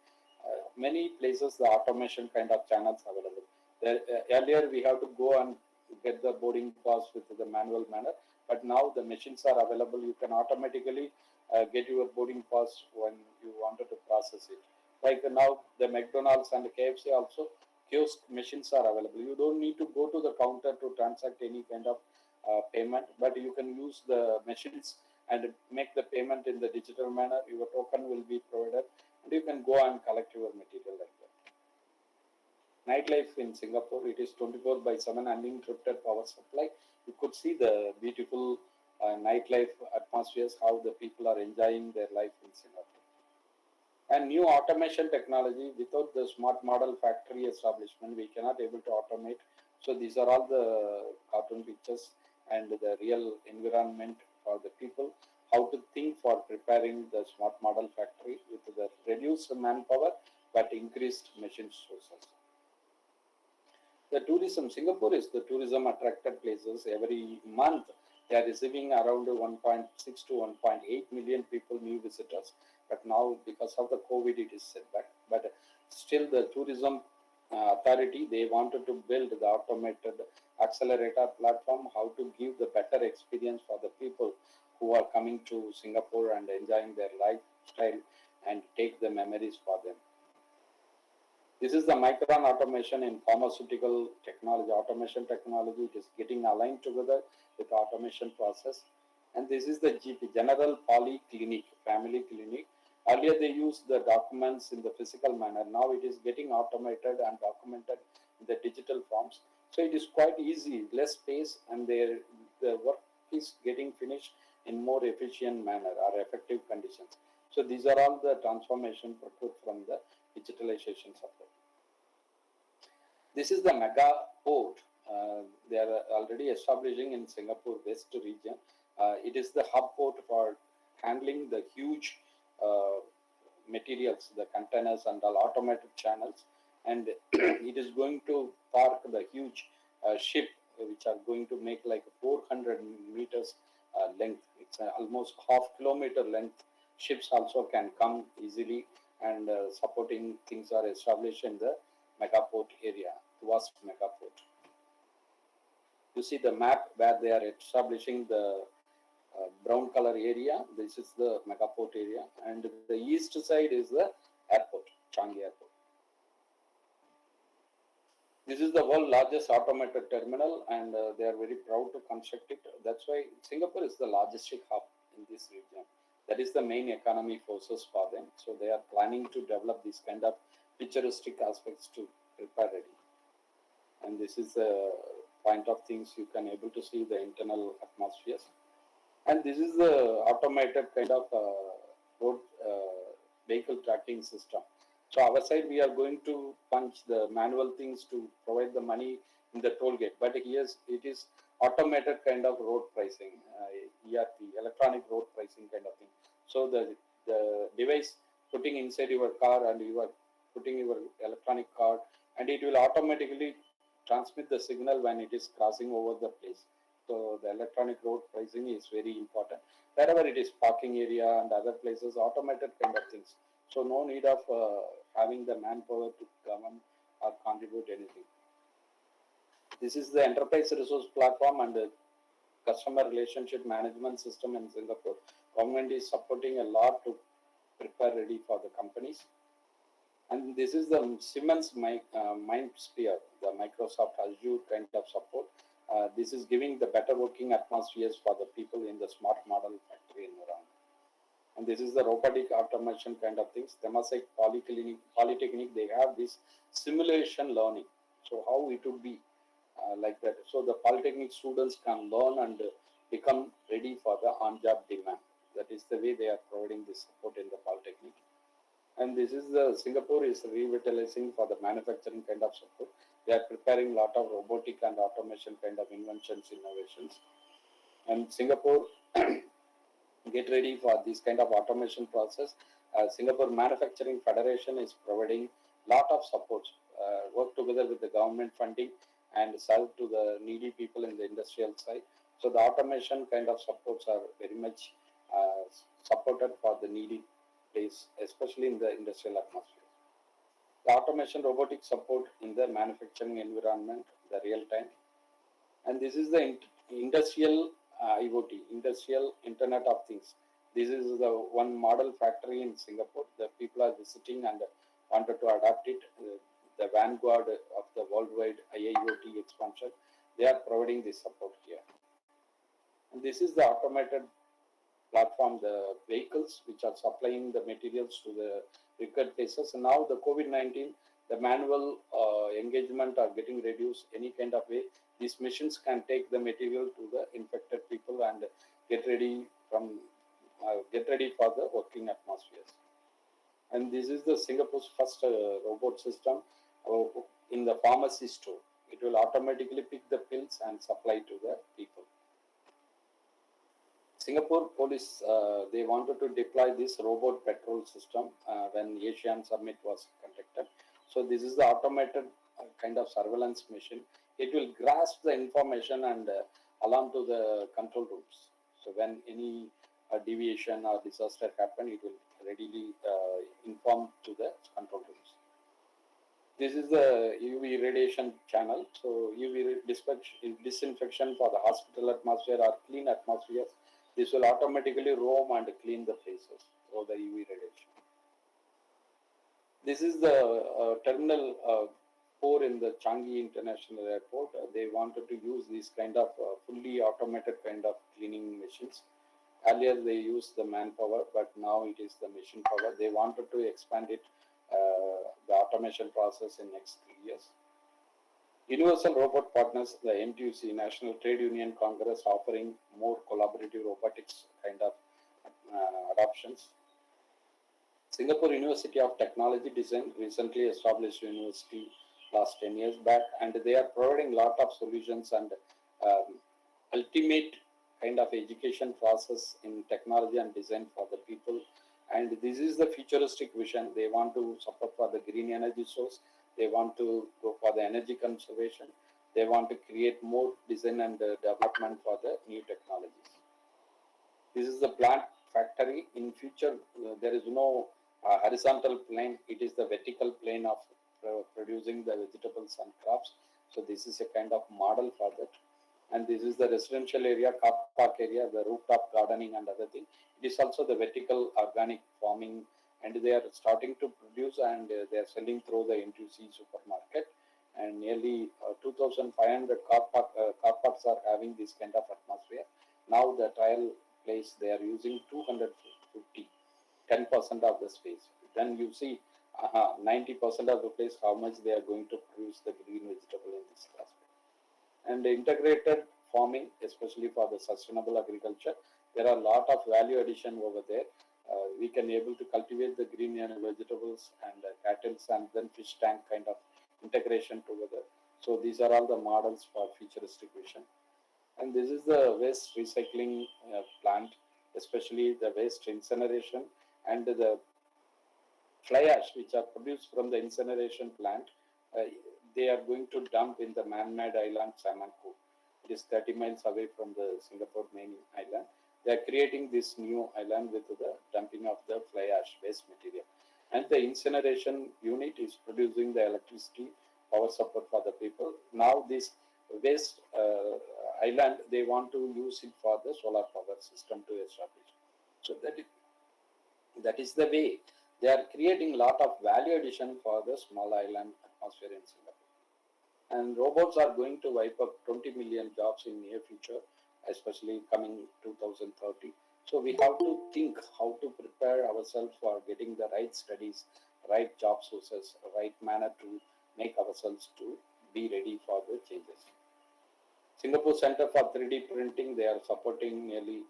Many places, the automation kind of channels available. There, earlier, we have to go and get the boarding pass with the manual manner, but now the machines are available. You can automatically get your boarding pass when you wanted to process it. Like now, the McDonald's and the KFC also kiosk machines are available. You don't need to go to the counter to transact any kind of payment, but you can use the machines and make the payment in the digital manner. Your token will be provided, and you can go and collect your material like that. Nightlife in Singapore, it is 24 by 7 uninterrupted power supply. You could see the beautiful nightlife atmospheres, how the people are enjoying their life in Singapore. And new automation technology, without the smart model factory establishment, we cannot able to automate. So these are all the cartoon pictures and the real environment for the people, how to think for preparing the smart model factory with the reduced manpower but increased machine sources. The tourism, Singapore is the tourism attracted places. Every month they are receiving around 1.6 to 1.8 million people, new visitors. But now because of the COVID, it is set back. But still the tourism authority, they wanted to build the automated accelerator platform, how to give the better experience for the people who are coming to Singapore and enjoying their lifestyle and take the memories for them. This is the micron automation in pharmaceutical technology, automation technology. It is getting aligned together with the automation process. And this is the GP, General Polyclinic, family clinic. Earlier they used the documents in the physical manner. Now it is getting automated and documented in the digital forms. So it is quite easy, less space, and the work is getting finished in more efficient manner or effective conditions. So these are all the transformation procured from the digitalization support. This is the mega port. They are already establishing in Singapore West region. It is the hub port for handling the huge materials, the containers and all automated channels. And it is going to park the huge ship, which are going to make like 400 meters length. It's almost half-kilometer length. Ships also can come easily, and supporting things are established in the megaport area, vast megaport. You see the map where they are establishing the brown color area. This is the megaport area, and the east side is the airport, Changi Airport. This is the world's largest automated terminal, and they are very proud to construct it. That's why Singapore is the logistic hub in this region. That is the main economy forces for them. So they are planning to develop these kind of futuristic aspects to prepare ready. And this is the point of things you can able to see the internal atmospheres. And this is the automated kind of road vehicle tracking system. So our side, we are going to punch the manual things to provide the money in the toll gate. But here it is automated kind of road pricing, ERP, electronic road pricing kind of thing. So the device putting inside your car, and you are putting your electronic card, and it will automatically transmit the signal when it is crossing over the place. So the electronic road pricing is very important. Wherever it is parking area and other places, automated kind of things. So no need of having the manpower to govern or contribute anything. This is the enterprise resource platform and the customer relationship management system in Singapore. Government is supporting a lot to prepare ready for the companies. And this is the Siemens MindSphere, the Microsoft Azure kind of support. This is giving the better working atmospheres for the people in the smart model factory environment. And this is the robotic automation kind of things. Temasek Polytechnic, they have this simulation learning. So how it would be like that. So the Polytechnic students can learn and become ready for the on-job demand. That is the way they are providing this support in the Polytechnic. And this is the Singapore is revitalizing for the manufacturing kind of support. They are preparing a lot of robotic and automation kind of inventions, innovations. And Singapore get ready for this kind of automation process. Singapore Manufacturing Federation is providing lot of supports, work together with the government funding and serve to the needy people in the industrial side. So the automation kind of supports are very much supported for the needy place, especially in the industrial atmosphere. The automation robotic support in the manufacturing environment, the real time. And this is the industrial IoT, industrial Internet of Things. This is the one model factory in Singapore. The people are visiting and wanted to adapt it. The vanguard of the worldwide IIoT expansion. They are providing this support here. And this is the automated platform, the vehicles which are supplying the materials to the required places. And now the COVID-19, the manual engagement are getting reduced any kind of way. These machines can take the material to the infected people and get ready for the working atmospheres. And this is the Singapore's first robot system in the pharmacy store. It will automatically pick the pills and supply to the people. Singapore police, they wanted to deploy this robot patrol system when Asian Summit was conducted. So this is the automated kind of surveillance machine. It will grasp the information and alarm to the control rooms. So when any deviation or disaster happen, it will readily inform to the control rooms. This is the UV radiation channel. So UV disinfection for the hospital atmosphere or clean atmospheres. This will automatically roam and clean the places through the UV radiation. This is the terminal 4 in the Changi International Airport. They wanted to use these kind of fully automated kind of cleaning machines. Earlier they used the manpower, but now it is the machine power. They wanted to expand it, the automation process in next 3 years. Universal Robot Partners, the NTUC, National Trade Union Congress, offering more collaborative robotics kind of adoptions. Singapore University of Technology Design recently established university last 10 years back, and they are providing a lot of solutions and ultimate kind of education process in technology and design for the people. And this is the futuristic vision. They want to support for the green energy source. They want to go for the energy conservation. They want to create more design and development for the new technologies. This is the plant factory. In future, there is no horizontal plane. It is the vertical plane of producing the vegetables and crops. So this is a kind of model for that. And this is the residential area, car park area, the rooftop gardening and other thing. It is also the vertical organic farming, and they are starting to produce and they are selling through the NTUC supermarket. And nearly 2,500 car parks are having this kind of atmosphere. Now the trial place, they are using 250, 10% of the space. Then you see 90% of the place, how much they are going to produce the green vegetable in this aspect. And integrated farming, especially for the sustainable agriculture, there are a lot of value addition over there. We can able to cultivate the green and vegetables and cattle and then fish tank kind of integration together. So these are all the models for futuristic vision. And this is the waste recycling plant, especially the waste incineration and the fly ash which are produced from the incineration plant. They are going to dump in the man-made island Samanco. It is 30 miles away from the Singapore main island. They are creating this new island with the dumping of the fly ash waste material. And the incineration unit is producing the electricity power support for the people. Now this waste island, they want to use it for the solar power system to establish. So that is the way they are creating a lot of value addition for the small island atmosphere in Singapore. And robots are going to wipe up 20 million jobs in near future, especially coming 2030. So we have to think how to prepare ourselves for getting the right studies, right job sources, right manner to make ourselves to be ready for the changes. Singapore Center for 3D Printing, they are supporting nearly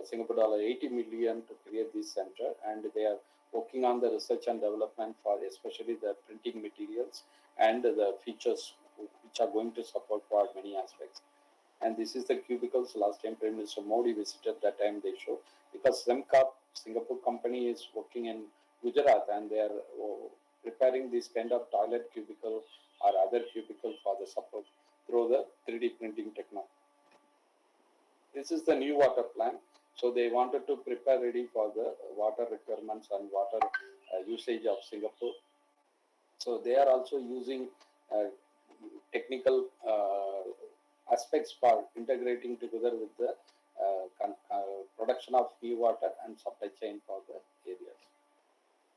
Singapore dollar 80 million to create this center, and they are working on the research and development for especially the printing materials and the features which are going to support for many aspects. And this is the cubicles. Last time Prime Minister Modi visited, that time they show, because Semcap, Singapore company, is working in Gujarat and they are preparing this kind of toilet cubicle or other cubicle for the support through the 3D printing technology. This is the new water plant. So they wanted to prepare ready for the water requirements and water usage of Singapore. So they are also using technical aspects for integrating together with the production of e-water and supply chain for the areas.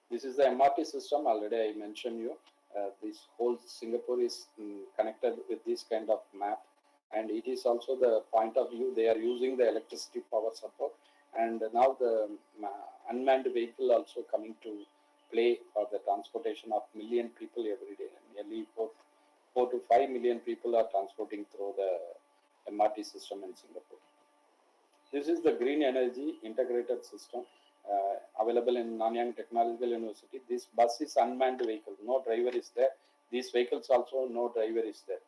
This is the MRT system. Already I mentioned you. This whole Singapore is connected with this kind of map, and it is also the point of view. They are using the electricity power support, and now the unmanned vehicle also coming to play for the transportation of million people every day. Nearly 4 to 5 million people are transporting through the MRT system in Singapore. This is the green energy integrated system available in Nanyang Technological University. This bus is unmanned vehicle, no driver is there. These vehicles also no driver is there.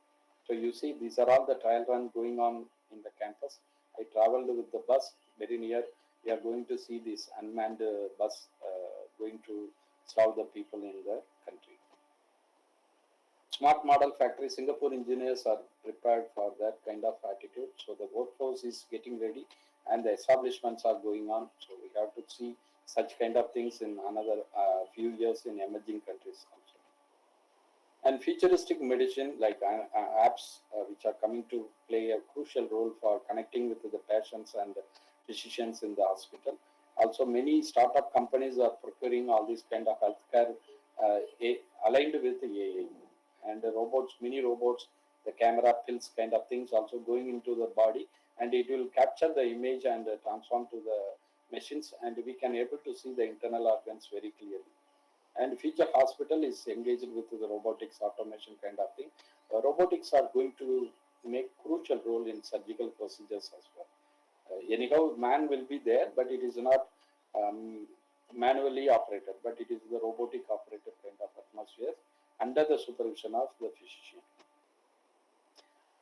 So you see, these are all the trial runs going on in the campus. I traveled with the bus very near. We are going to see this unmanned bus going to serve the people in the country. Smart model factory, Singapore engineers are prepared for that kind of attitude. So the workforce is getting ready and the establishments are going on. So we have to see such kind of things in another few years in emerging countries also. And futuristic medicine like apps which are coming to play a crucial role for connecting with the patients and physicians in the hospital. Also, many startup companies are procuring all these kind of healthcare aligned with the AI. And the robots, mini robots, the camera pills kind of things also going into the body, and it will capture the image and transform to the machines, and we can able to see the internal organs very clearly. And future hospital is engaged with the robotics automation kind of thing. Robotics are going to make crucial role in surgical procedures as well. Anyhow, man will be there, but it is not manually operated, but it is the robotic operated kind of atmosphere under the supervision of the physician.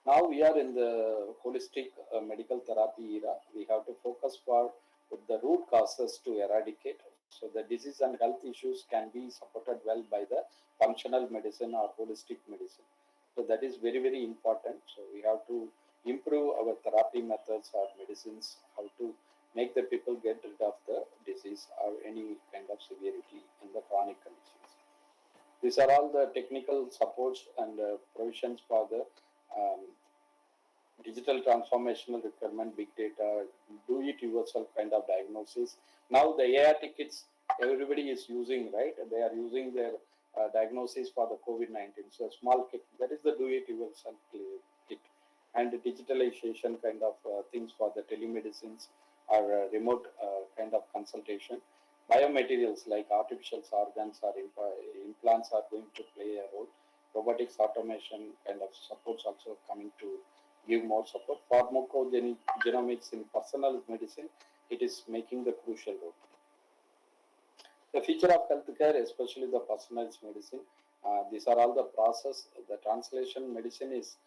Now we are in the holistic medical therapy era. We have to focus for the root causes to eradicate. So the disease and health issues can be supported well by the functional medicine or holistic medicine. So that is very, very important. So we have to improve our therapy methods or medicines, how to make the people get rid of the disease or any kind of severity in the chronic conditions. These are all the technical supports and provisions for the digital transformational requirement, big data, do it yourself kind of diagnosis. Now the AI kits everybody is using, right? They are using their diagnosis for the COVID-19. So small kit, that is the do it yourself kit. And the digitalization kind of things for the telemedicines or remote kind of consultation. Biomaterials like artificial organs or implants are going to play a role. Robotics automation kind of supports also coming to give more support. Pharmacogenomics in personal medicine, it is making the crucial role. The future of healthcare, especially the personalized medicine, these are all the process. The translation medicine is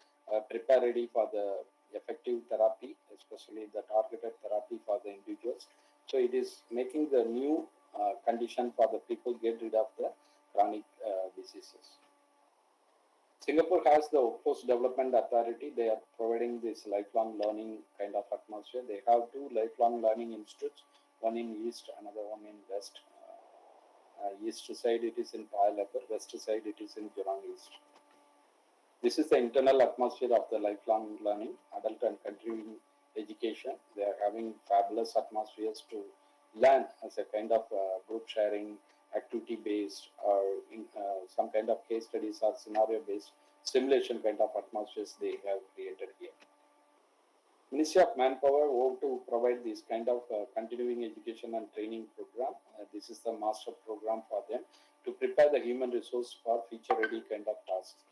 prepare ready for the effective therapy, especially the targeted therapy for the individuals. So it is making the new condition for the people get rid of the chronic diseases. Singapore has the Workforce Development Authority. They are providing this lifelong learning kind of atmosphere. They have two lifelong learning institutes, one in East, another one in West. East side it is in Paya Lebar, West side it is in Jurong East. This is the internal atmosphere of the lifelong learning, adult and continuing education. They are having fabulous atmospheres to learn as a kind of group sharing, activity based, or in, some kind of case studies or scenario based simulation kind of atmospheres they have created here. Ministry of Manpower work to provide this kind of continuing education and training program. This is the master program for them to prepare the human resource for future ready kind of tasks.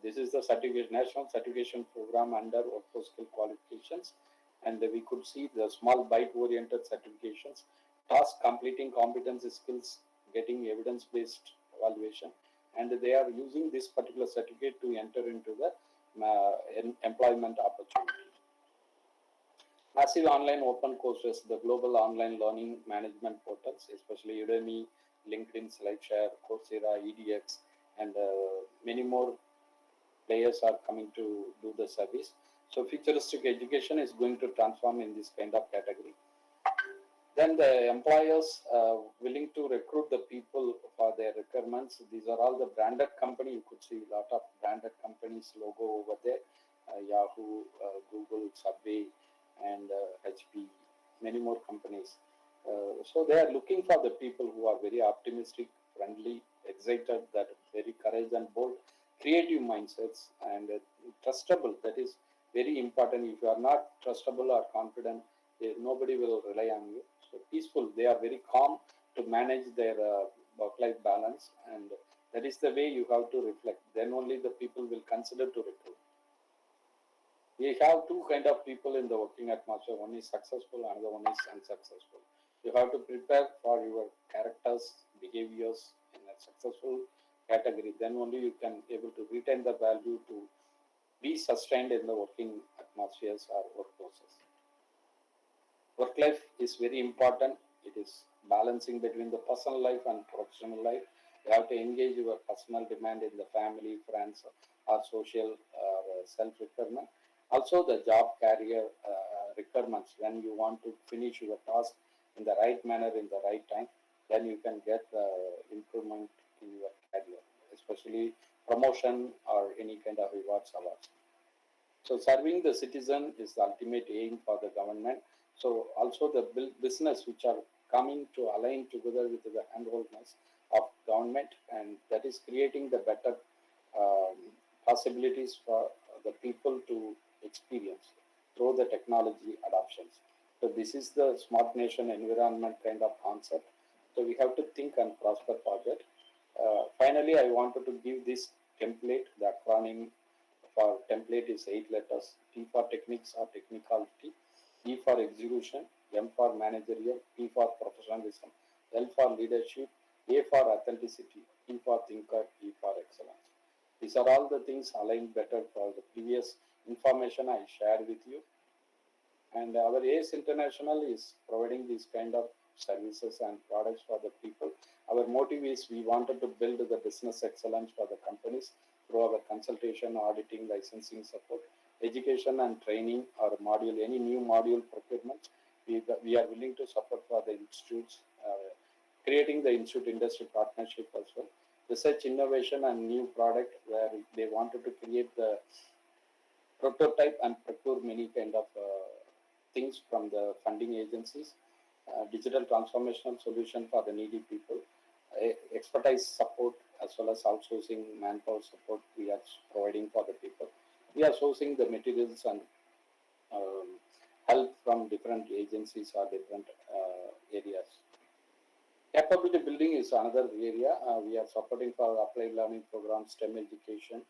This is the national certification program under workforce skill qualifications, and we could see the small bite oriented certifications, task completing competency skills, getting evidence based evaluation, and they are using this particular certificate to enter into the employment opportunity. Massive online open courses, the global online learning management portals, especially Udemy, LinkedIn, SlideShare, Coursera, EDX, and many more players are coming to do the service. So futuristic education is going to transform in this kind of category. Then the employers willing to recruit the people for their requirements. These are all the branded company. You could see a lot of branded companies logo over there. Yahoo, Google, Subway, and HP, many more companies. So they are looking for the people who are very optimistic, friendly, excited, that very courage and bold, creative mindsets, and trustable. That is very important. If you are not trustable or confident, nobody will rely on you. So peaceful. They are very calm to manage their work-life balance, and that is the way you have to reflect. Then only the people will consider to recruit. We have two kind of people in the working atmosphere. One is successful, another one is unsuccessful. You have to prepare for your characters, behaviors in a successful category. Then only you can able to retain the value to be sustained in the working atmospheres or workforces. Work life is very important. It is balancing between the personal life and professional life. You have to engage your personal demand in the family, friends, or social or self requirement. Also, the job career requirements. When you want to finish your task in the right manner, in the right time, then you can get improvement in your career, especially promotion or any kind of rewards awards. So serving the citizen is the ultimate aim for the government. So also the business which are coming to align together with the handholdness of government, and that is creating the better um, possibilities for the people to experience through the technology adoptions. So this is the smart nation environment kind of concept. So we have to think and prosper project. Finally, I wanted to give this template. The acronym for template is 8 letters. T for techniques or technicality, E for execution, M for managerial, P for professionalism, L for leadership, A for authenticity, T for thinker, E for excellence. These are all the things aligned better for the previous information I shared with you. And our ACE International is providing these kind of services and products for the people. Our motive is we wanted to build the business excellence for the companies through our consultation, auditing, licensing support, education and training or module, any new module procurement. We are willing to support for the institutes, creating the institute industry partnership as well. Research, innovation and new product where they wanted to create the prototype and procure many kind of things from the funding agencies, digital transformational solution for the needy people, expertise support as well as outsourcing manpower support we are providing for the people. We are sourcing the materials and um, help from different agencies or different areas. Capability building is another area. We are supporting for applied learning programs, STEM education,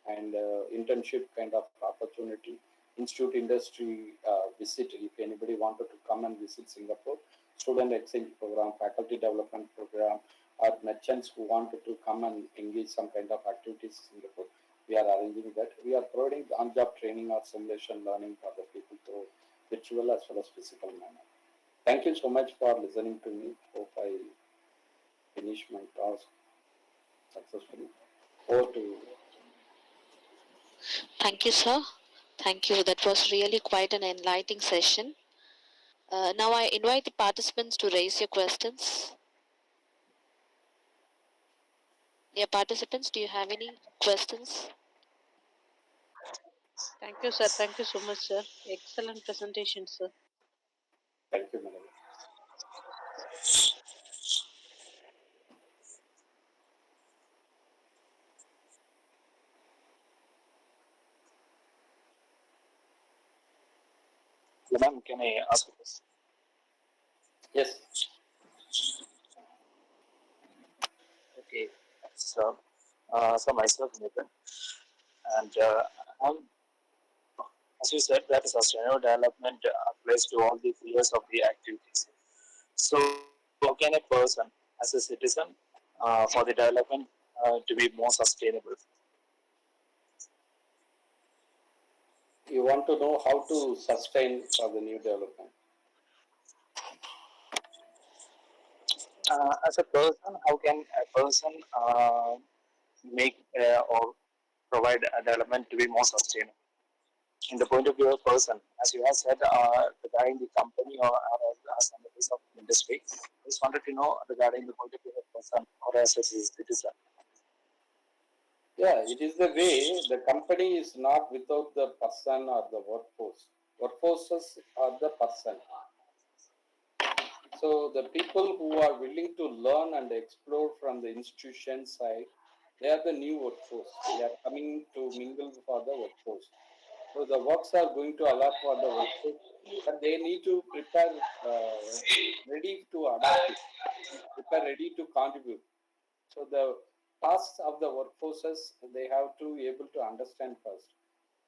and internship kind of opportunity. Institute industry visit, if anybody wanted to come and visit Singapore, student exchange program, faculty development program, or merchants who wanted to come and engage some kind of activities in Singapore. We are arranging that. We are providing on-job training or simulation learning for the people through virtual as well as physical manner. Thank you so much for listening to me. Hope I finish my task successfully. Over to you. Thank you, sir. Thank you. That was really quite an enlightening session. Now I invite the participants to raise your questions. Yeah, participants, do you have any questions? Thank you, sir. Thank you so much, sir. Excellent presentation, sir. Thank you, madam. Ma'am, can I ask a question? Yes. Okay, so, myself, Nathan, and I'm, as you said, that sustainable development applies to all the fields of the activities. So, how can a person, as a citizen, for the development to be more sustainable? You want to know how to sustain for the new development. As a person, how can a person make or provide a development to be more sustainable? In the point of view of person, as you have said, regarding the company or some piece of industry, I just wanted to know regarding the point of view of person or as a citizen. Yeah, it is the way the company is not without the person or the workforce. Workforces are the person. So the people who are willing to learn and explore from the institution side, they are the new workforce. They are coming to mingle for the workforce. So the works are going to allow for the workforce, but they need to prepare ready to adapt it, prepare ready to contribute. So the tasks of the workforces they have to be able to understand first.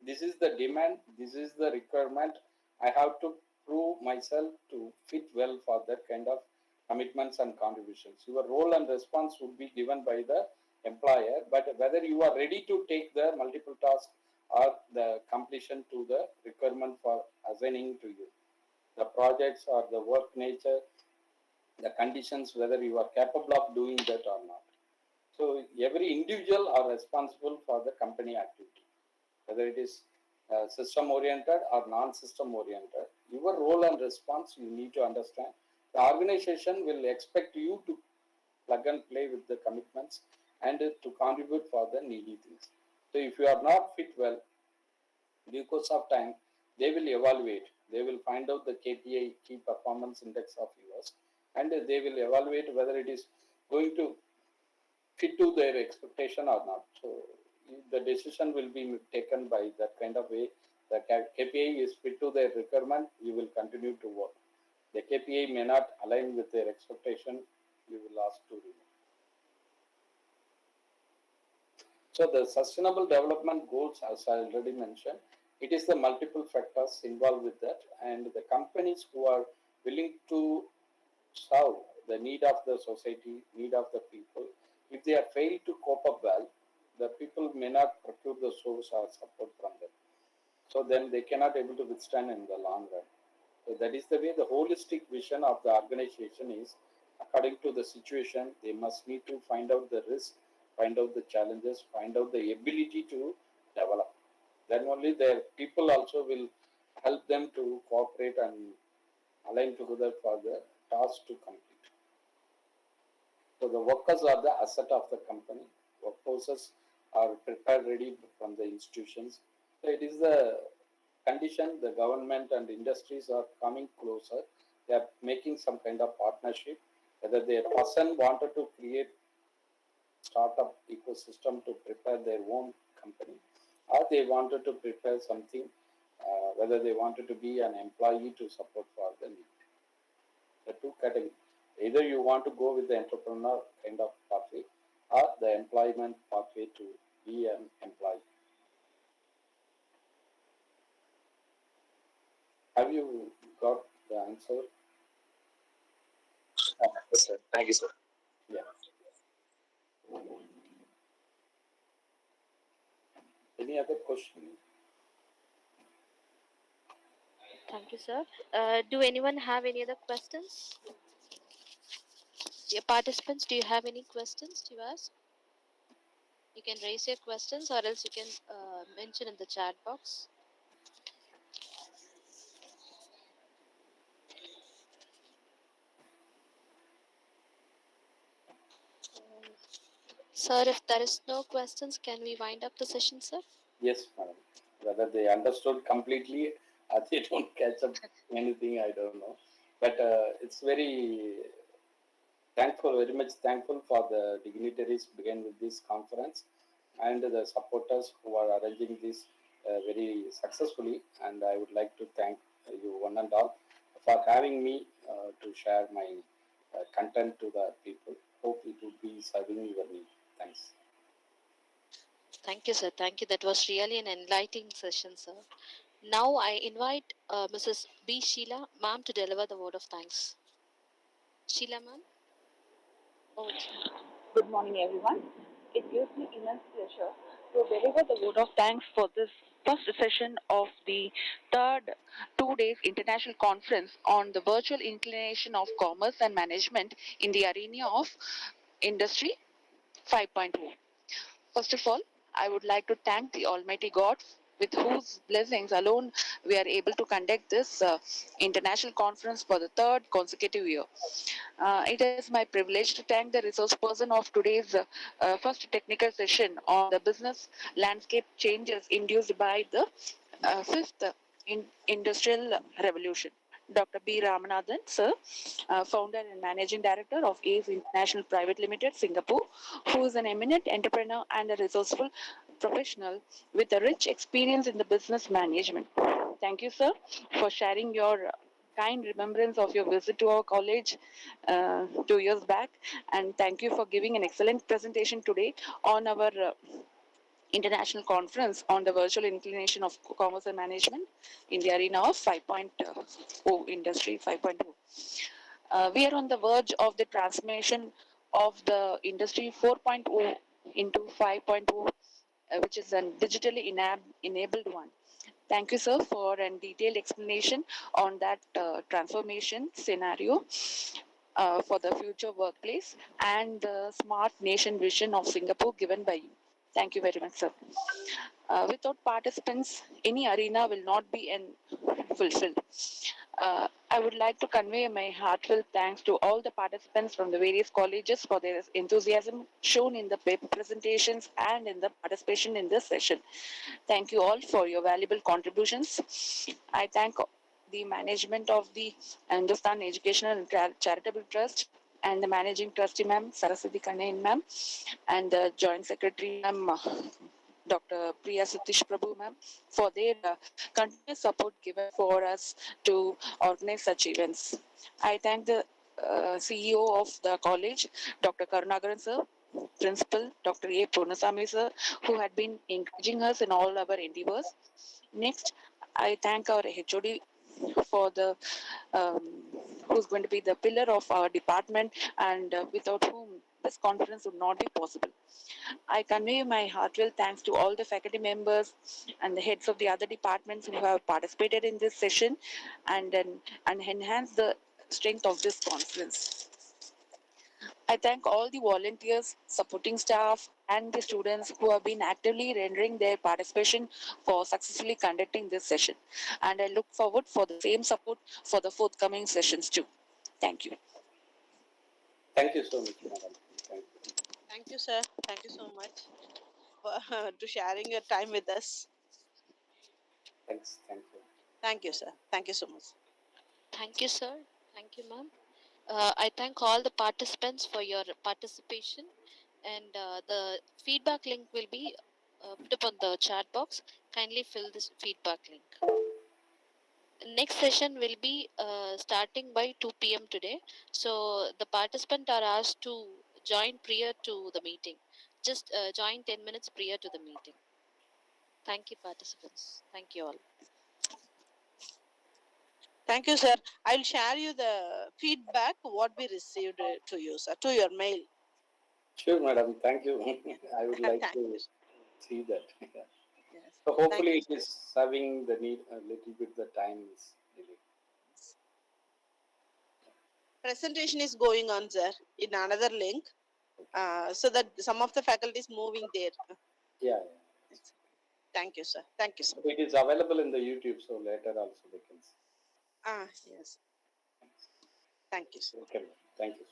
This is the demand. This is the requirement. I have to prove myself to fit well for that kind of commitments and contributions. Your role and response would be given by the employer, but whether you are ready to take the multiple tasks or the completion to the requirement for assigning to you, the projects or the work nature, the conditions, whether you are capable of doing that or not. So every individual are responsible for the company activity, whether it is system oriented or non-system oriented. Your role and response you need to understand. The organization will expect you to plug and play with the commitments and to contribute for the needy things. So if you are not fit well, due course of time, they will evaluate. They will find out the KPI, key performance index of yours, and they will evaluate whether it is going to fit to their expectation or not. So the decision will be taken by that kind of way. The KPI is fit to their requirement, you will continue to work. The KPI may not align with their expectation, you will ask to remove. So the sustainable development goals, as I already mentioned, it is the multiple factors involved with that, and the companies who are willing to serve the need of the society, need of the people, if they are failed to cope up well, the people may not procure the source or support from them. So then they cannot able to withstand in the long run. So that is the way the holistic vision of the organization is. According to the situation, they must need to find out the risk, find out the challenges, find out the ability to develop. Then only their people also will help them to cooperate and align together for the task to complete. So the workers are the asset of the company. Workforces are prepared ready from the institutions. So it is the condition the government and industries are coming closer. They are making some kind of partnership. Whether the person wanted to create startup ecosystem to prepare their own company, or they wanted to prepare something, whether they wanted to be an employee to support for the need. The two categories. Either you want to go with the entrepreneur kind of pathway or the employment pathway to be an employee. Have you got the answer? Yes, sir. Thank you, sir. Yeah. Any other question? Thank you, sir. Do anyone have any other questions? Dear participants, do you have any questions to ask? You can raise your questions or else you can mention in the chat box. Sir, if there is no questions, can we wind up the session, sir? Yes, madam. Whether they understood completely or they don't catch up anything, I don't know. But it's very thankful, very much thankful for the dignitaries began with this conference and the supporters who are arranging this very successfully. And I would like to thank you one and all for having me to share my content to the people. Hope it will be serving your need. Thanks. Thank you, sir. Thank you. That was really an enlightening session, sir. Now I invite Mrs. B. Sheila, ma'am, to deliver the word of thanks. Sheila, ma'am. Over to you. Good morning, everyone. It gives me immense pleasure to deliver the word of thanks for this first session of the third 2 days international conference on the virtual inclination of commerce and management in the arena of Industry 5.0. First of all, I would like to thank the Almighty God with whose blessings alone we are able to conduct this international conference for the third consecutive year. It is my privilege to thank the resource person of today's first technical session on the business landscape changes induced by the fifth industrial revolution. Dr. B. Ramanathan, sir, founder and managing director of ACE International Private Limited, Singapore, who is an eminent entrepreneur and a resourceful professional with a rich experience in the business management. Thank you, sir, for sharing your kind remembrance of your visit to our college 2 years back, and thank you for giving an excellent presentation today on our international conference on the virtual inclination of commerce and management in the arena of 5.0 industry 5.0. We are on the verge of the transformation of the industry 4.0 into 5.0, which is a digitally enabled one. Thank you, sir, for a detailed explanation on that transformation scenario for the future workplace and the smart nation vision of Singapore given by you. Thank you very much, sir. Without participants, any arena will not be fulfilled. I would like to convey my heartfelt thanks to all the participants from the various colleges for their enthusiasm shown in the paper presentations and in the participation in this session. Thank you all for your valuable contributions. I thank the management of the Hindustan Educational and Charitable Trust and the managing trustee, ma'am, Saraswati Kannan, ma'am, and the joint secretary, ma'am, Dr. Priya Satish Prabhu, ma'am, for their continuous support given for us to organize such events. I thank the CEO of the college, Dr. Karunagaran, sir, Principal, Dr. A. Purnasamy, sir, who had been encouraging us in all our endeavors. Next, I thank our HOD for the um, who's going to be the pillar of our department and without whom this conference would not be possible. I convey my heartfelt thanks to all the faculty members and the heads of the other departments who have participated in this session and enhance the strength of this conference. I thank all the volunteers, supporting staff, and the students who have been actively rendering their participation for successfully conducting this session. And I look forward for the same support for the forthcoming sessions too. Thank you. Thank you so much, madam. Thank you. Thank you, sir. Thank you so much for to sharing your time with us. Thanks. Thank you. Thank you, sir. Thank you so much. Thank you, sir. Thank you, ma'am. I thank all the participants for your participation, and the feedback link will be put up on the chat box. Kindly fill this feedback link. Next session will be starting by 2 p.m. today. So the participants are asked to join prior to the meeting. Just join 10 minutes prior to the meeting. Thank you, participants. Thank you all. Thank you, sir. I'll share you the feedback what we received to you, sir, to your mail. Sure, madam. Thank you. I would like Thank to you. see that. Yes. So hopefully Thank it is serving the need a little bit. The time is delayed. Presentation is going on, sir, in another link, so that some of the faculty is moving there. Yeah. Thank you, sir. Thank you, sir. It is available in the YouTube, so later also they can see. Yes. Thank you, sir. Okay. Thank you.